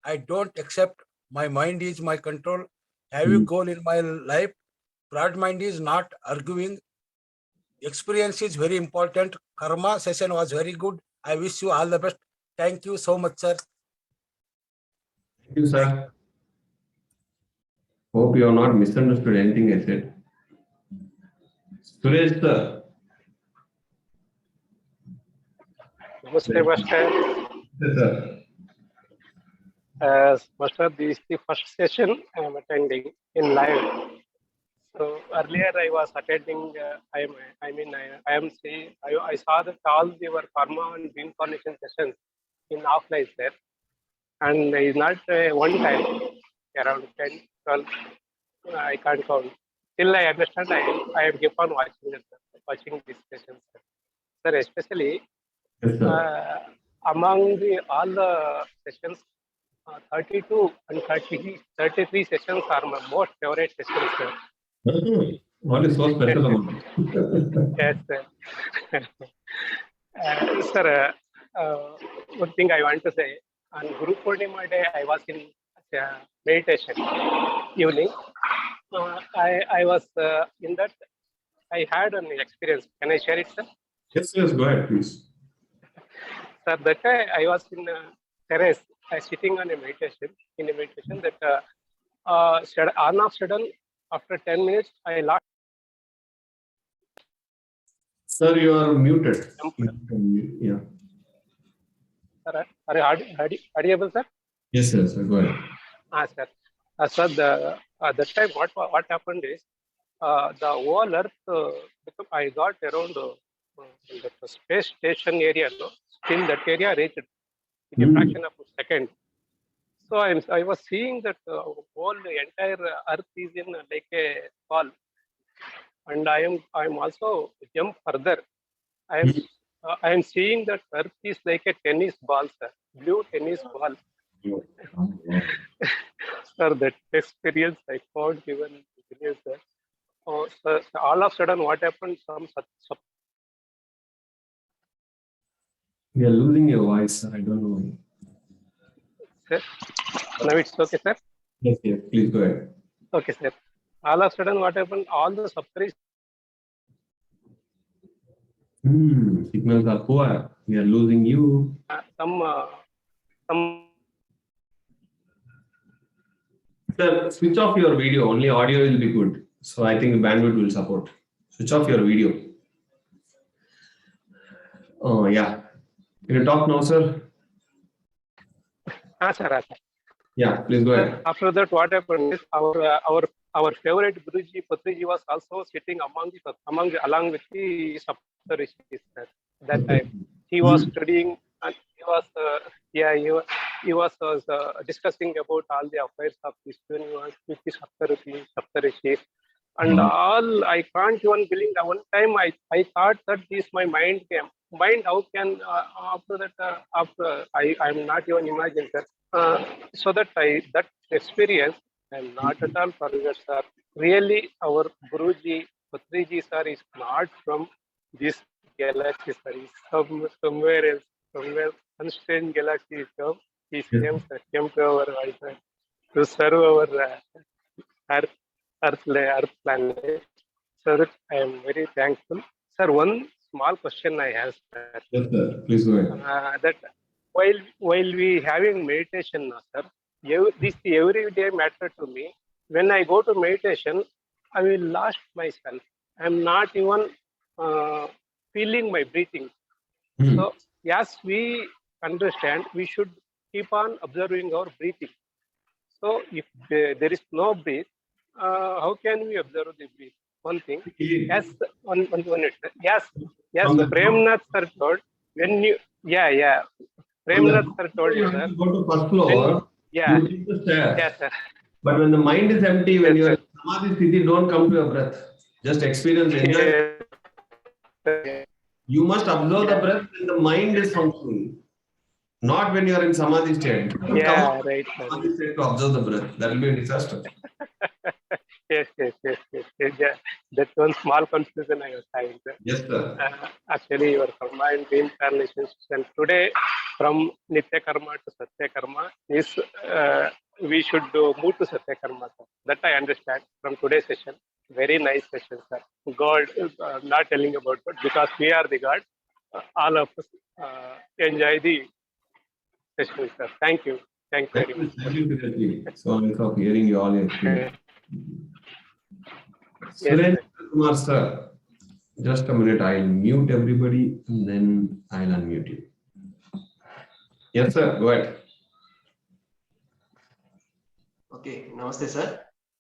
I don't accept. My mind is my control. Have a goal in my life. Broad mind is not arguing. Experience is very important. Karma session was very good. I wish you all the best. Thank you so much, sir. Thank you, sir. Hope you have not misunderstood anything I said. Suresh, sir. Namaste, Master. Yes, sir. Master, this is the first session I am attending in live. So earlier I was attending. I saw that all your karma and reincarnation sessions in offline there, and it's not one time, around 10, 12. I can't count. Still, I understand. I have kept on watching these sessions, sir. Especially Yes, sir. among all the sessions, 32 and 33 sessions are my most favorite sessions, sir. What is so special about it? Yes, sir. Sir, one thing I want to say, on Guru Purnima day, I was in meditation evening. I was in that, I had an experience. Can I share it, sir? Yes, go ahead, please. Sir, that day I was in terrace, sitting on a meditation, that on of sudden, after 10 minutes, I lost. Sir, you are muted. Yeah. Sir, are you audible, sir? Yes, sir. Go ahead. Sir. Sir, that time what happened is the whole earth, I got around the space station area, no? Still that area reached in a fraction of a second. So I was seeing that whole entire earth is in like a ball, and I am also jump further. I am seeing that earth is like a tennis ball, sir, blue tennis ball. Sir, that experience I found even believe that. Oh, so all of a sudden, what happened? We are losing your voice, sir. I don't know why. Sir, now it's okay, sir. Yes, yes. Please go ahead. Okay, sir. All of a sudden, what happened? All the Saptaris, Signals are poor. We are losing you. some. Sir, switch off your video. Only audio will be good. So I think the bandwidth will support. Switch off your video. Oh, yeah. Can you talk now, sir? Sir. Yeah, please go ahead. After that, what happened is our favorite Guruji Patriji was also sitting along with the Saptarishis. That time he was studying and he was discussing about all the affairs of this universe with the Saptarishis. And all, I can't even believe that one time I thought that this my mind came. Mind, how can after that I'm not even imagining that. So that that experience, I'm not at all forget, sir. Really, our Guruji, Patriji sir is not from this galaxy, sir. He's somewhere else, somewhere unstrange galaxy is come. He came to our Earth to serve our Earth planet. Sir, I am very thankful. Sir, one small question I have, sir. Yes, sir. Please go ahead. That while we having meditation now, sir, this every day matter to me. When I go to meditation, I will lost myself. I'm not even feeling my breathing. So yes, we understand we should keep on observing our breathing. So if there is no breath, how can we observe the breath? One thing. Yes, one minute. Yes, Premnath sir told when you Premnath sir told You sir. have to go to first floor. You take the stairs. Yes, sir. But when the mind is empty, when Yes, you are sir. in samadhi sthiti, don't come to your breath. Just experience, enjoy. You must observe the breath when the mind is functioning, not when you are in samadhi state. Come Yeah, to right, sir. samadhi state to observe the breath. That will be a disaster. Yes. Yeah. That's one small confusion I was having, sir. Yes, sir. Actually, your combined reincarnation and today from Nitya Karma to Satya Karma is we should move to Satya Karma, sir. That I understand from today's session. Very nice session, sir. God, not telling about God because we are the God. All of us enjoy the session, sir. Thank you. Thank you very much. Thank you, Kiranji. So nice of hearing you all your experience. Yes, Surendra sir. Kumar, sir. Just a minute. I'll mute everybody and then I'll unmute you. Yes, sir. Go ahead. Okay, namaste, sir.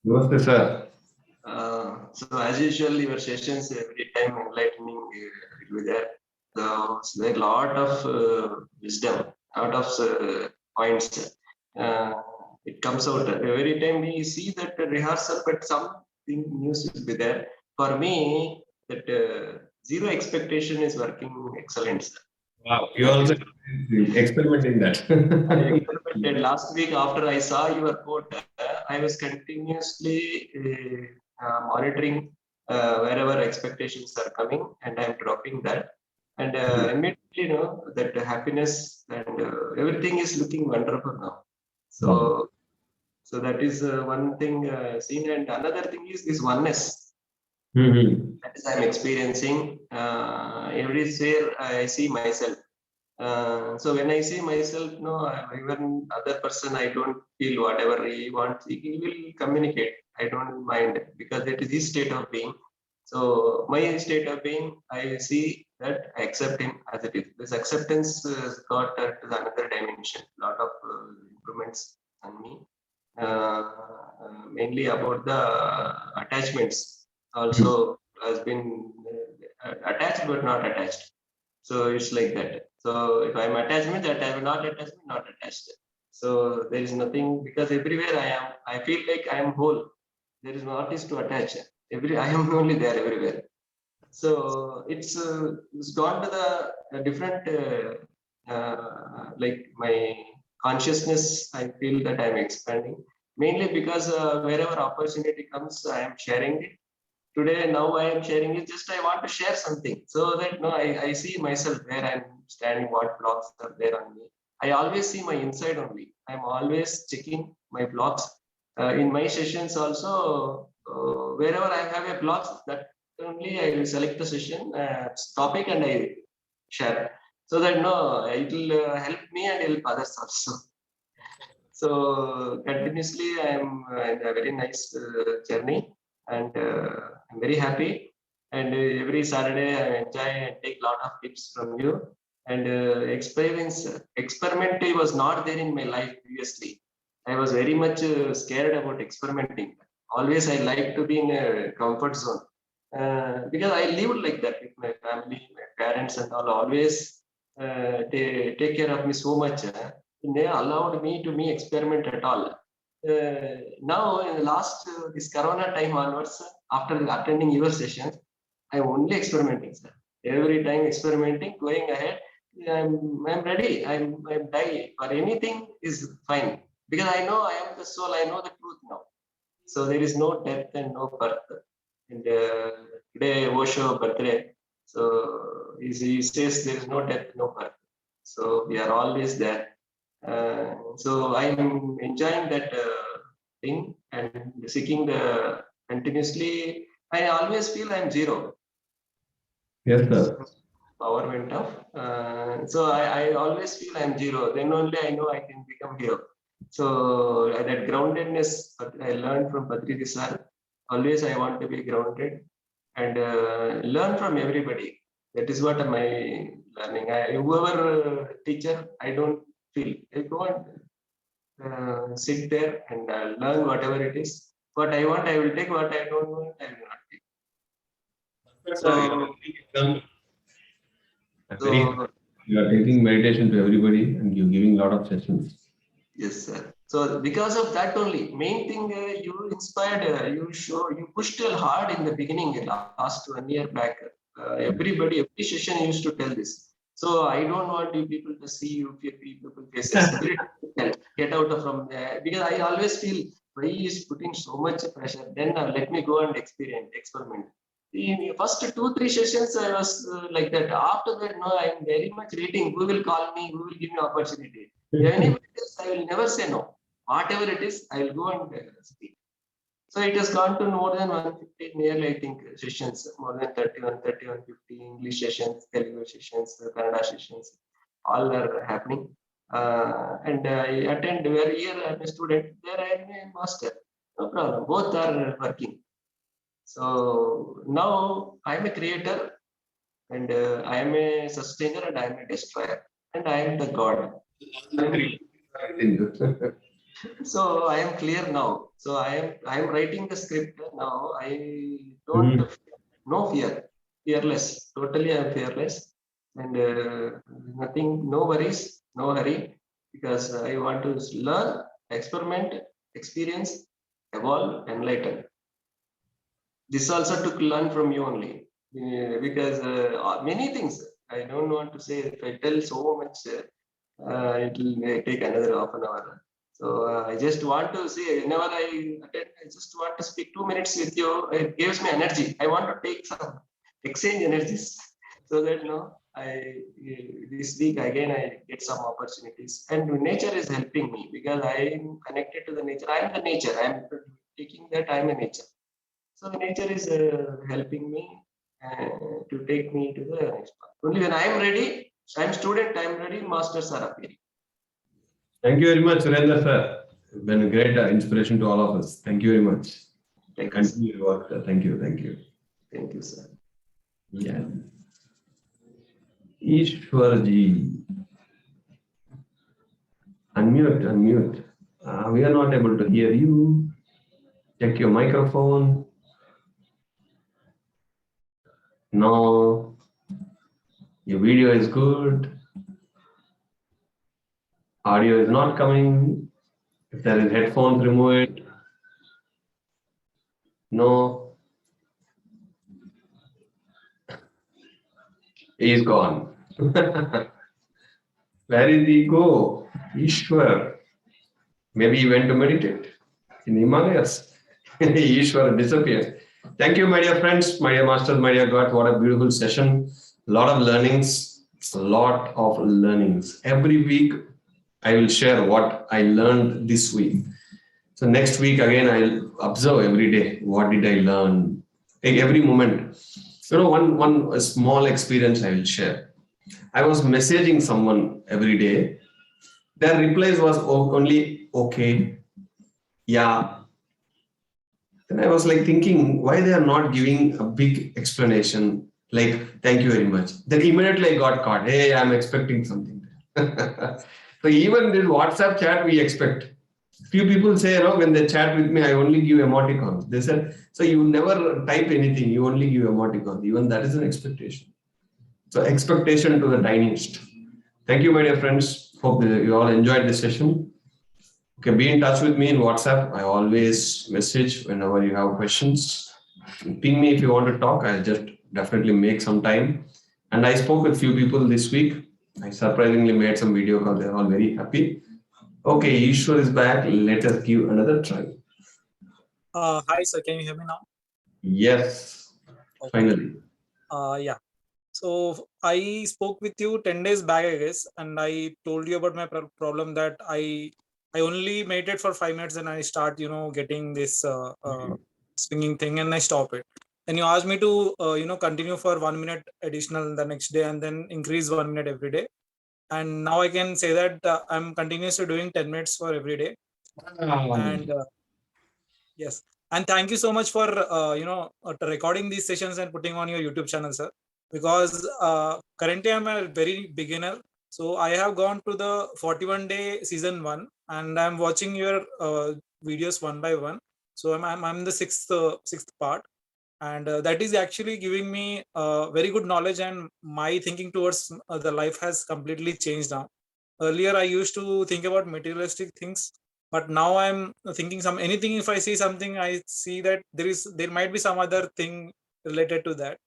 Namaste, sir. So as usual, your sessions every time enlightening will be there. So there are a lot of wisdom, lot of points. It comes out every time we see that rehearsal, but something new will be there. For me, that zero expectation is working excellent, sir. Wow, you also experimenting that. I experimented last week after I saw your quote. I was continuously monitoring wherever expectations are coming, and I'm dropping that. And immediately, that happiness and everything is looking wonderful now. So that is one thing seen, and another thing is this oneness. That is I'm experiencing. Everywhere I see myself. So when I see myself, even other person, I don't feel whatever he wants. He will communicate. I don't mind because it is his state of being. So my state of being, I see that I accept him as it is. This acceptance got to another dimension. A lot of improvements on me. Mainly about the attachments. Also has been attached but not attached. So it's like that. So if I'm attachment, that I am not attachment, not attached. So there is nothing because everywhere I feel like I am whole. There is no is to attach. I am only there everywhere. So it's gone to the different like my consciousness. I feel that I am expanding. Mainly because wherever opportunity comes, I am sharing it. Today, now I am sharing it. Just I want to share something so that I see myself where I'm standing, what blocks are there on me. I always see my inside only. I'm always checking my blocks. In my sessions also, wherever I have a block, that only I will select the session topic and I share. So that it will help me and help others also. So continuously, I am in a very nice journey, and I'm very happy. And every Saturday, I enjoy and take a lot of tips from you. And experimenting was not there in my life previously. I was very much scared about experimenting. Always, I like to be in a comfort zone because I lived like that with my family, my parents, and all. Always they take care of me so much. They allowed me to experiment at all. Now, in the last this Corona time onwards, after attending your sessions, I'm only experimenting, sir. Every time experimenting, going ahead. I'm ready. I'm ready for anything is fine because I know I am the soul. I know the truth now. So there is no death and no birth. And today Osho birthday. So he says there is no death, no birth. So we are always there. So I'm enjoying that thing and seeking the continuously. I always feel I'm zero. Yes, sir. Power went off. So I always feel I'm zero. Then only I know I can become hero. So that groundedness I learned from Patrick sir. Always I want to be grounded and learn from everybody. That is what my learning. Whoever teacher, I don't feel. I go and sit there and learn whatever it is. What I want, I will take. What I don't want, I will not take. So, I'm very happy. so You are taking meditation to everybody and you're giving a lot of sessions. yes, sir. So because of that only, main thing you inspired, you pushed hard in the beginning, last 1 year back. Everybody, every session used to tell this. So I don't want you people to see you people faces. Get out of from there because I always feel why he is putting so much pressure. Then let me go and experiment. In the first 2-3 sessions, I was like that. After that, no, I'm very much reading. Who will call me? Who will give me opportunity? Anybody else, I will never say no. Whatever it is, I will go and speak. So it has gone to more than 150, nearly I think sessions, more than 31, 50 English sessions, Telugu sessions, Kannada sessions, all are happening. And I attend where here I'm a student, there I am a master. No problem, both are working. So now I'm a creator and I am a sustainer and I am a destroyer and I am the God. So I am clear now. So I am writing the script now. I don't no fear, fearless. Totally, I am fearless, and nothing, no worries, no hurry, because I want to learn, experiment, experience, evolve, enlighten. This also took learn from you only, because many things. I don't want to say. If I tell so much, it will take another half an hour. So I just want to say, whenever I attend, I just want to speak 2 minutes with you. It gives me energy. I want to take some exchange energies, so that this week again I get some opportunities. And nature is helping me because I am connected to the nature. I am the nature. I am taking that I am a nature. So the nature is helping me to take me to the next path. Only when I am ready, I am student. I am ready. Masters are appearing. Thank you very much, Surendra sir. It's been a great inspiration to all of us. Thank you very much. Thank you, sir. Continue your work, sir. Thank you. Thank you. Thank you, sir. Yeah. Ishwarji. Unmute. We are not able to hear you. Check your microphone. No. Your video is good. Audio is not coming. If there is headphones, remove it. No. He's gone. Where did he go? Ishwar. Maybe he went to meditate. in Himalayas. Ishwar disappeared. Thank you, my dear friends, my dear masters, my dear God. What a beautiful session. A lot of learnings. A lot of learnings. Every week, I will share what I learned this week. So next week, again, I'll observe every day. What did I learn? Take every moment. One small experience I will share. I was messaging someone every day. Their replies was only okay, yeah. Then I was like thinking why they are not giving a big explanation like thank you very much. Then immediately I got caught. Hey, I'm expecting something. So even this WhatsApp chat we expect. Few people say, when they chat with me, I only give emoticons. They said, so you never type anything, you only give emoticons. Even that is an expectation. So expectation to the diningist. Thank you, my dear friends. Hope you all enjoyed this session. Okay, be in touch with me in WhatsApp. I always message whenever you have questions. Ping me if you want to talk. I'll just definitely make some time. And I spoke with few people this week. I surprisingly made some video calls. They're all very happy. Okay, Ishwar is back. Let us give another try. Hi, sir. Can you hear me now? Yes, Okay. finally. Yeah. So I spoke with you 10 days back, I guess, and I told you about my problem that I only meditate for 5 minutes and I start, getting this swinging thing and I stop it. And you asked me to, continue for 1 minute additional the next day and then increase 1 minute every day. And now I can say that I'm continuously doing 10 minutes for every day. And yes, and thank you so much for recording these sessions and putting on your YouTube channel, sir. Because currently I'm a very beginner, so I have gone to the 41-day season 1, and I'm watching your videos one by one. So I'm the sixth part, and that is actually giving me very good knowledge, and my thinking towards the life has completely changed now. Earlier, I used to think about materialistic things, but now I'm thinking anything. If I see something, I see that there might be some other thing related to that,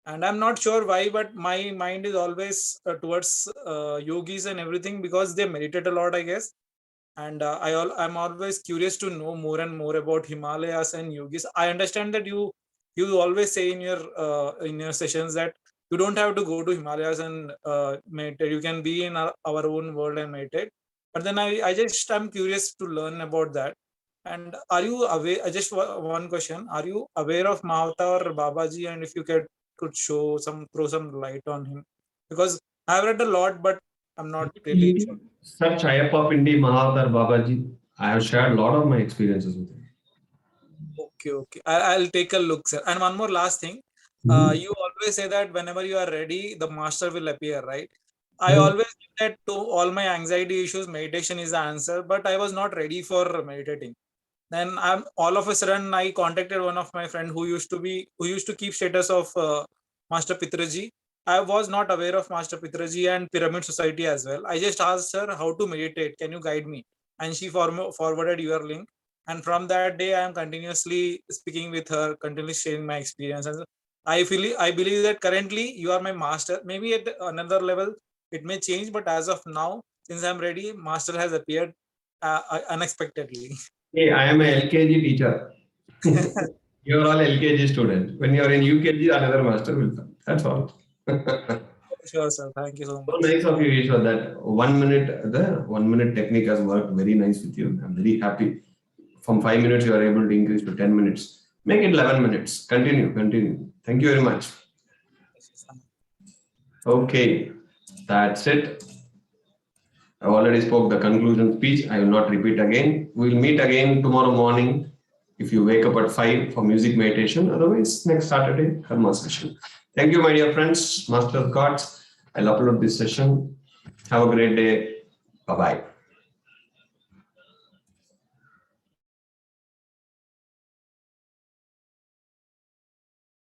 and I'm not sure why, but my mind is always towards yogis and everything because they meditate a lot, I guess. And I'm always curious to know more and more about Himalayas and yogis. I understand that you always say in your sessions that you don't have to go to Himalayas and meditate. You can be in our own world and meditate. But then I'm curious to learn about that. And are you aware? Just one question: are you aware of Mahavatar Babaji? And if you could throw some light on him, because I've read a lot, but I'm not really sure. Search Ayyappa Pindi Mahavatar Babaji. I have shared a lot of my experiences with him. Okay. I'll take a look, sir. And one more last thing. You always say that whenever you are ready, the master will appear, right? I always think that to all my anxiety issues, meditation is the answer, but I was not ready for meditating. Then all of a sudden I contacted one of my friend who used to keep status of Master Pitraji. I was not aware of Master Pitraji and Pyramid Society as well. I just asked her how to meditate. Can you guide me? And she forwarded your link. And from that day, I am continuously speaking with her, continuously sharing my experience. And I believe that currently you are my master. Maybe at another level it may change, but as of now, since I'm ready, master has appeared unexpectedly. Hey, I am a LKG teacher. You are all LKG students. When you are in UKG, another master will come. That's all. Sure, sir. Thank you so So much. nice of you, Ishwar. The 1 minute technique has worked very nice with you. I'm very happy. From 5 minutes, you are able to increase to 10 minutes. Make it 11 minutes. Continue. Thank you very much. Okay, that's it. I already spoke the conclusion speech. I will not repeat again. We will meet again tomorrow morning if you wake up at 5 for music meditation. Otherwise, next Saturday, Karma session. Thank you, my dear friends, Master of Gods. I'll upload this session. Have a great day. Bye-bye.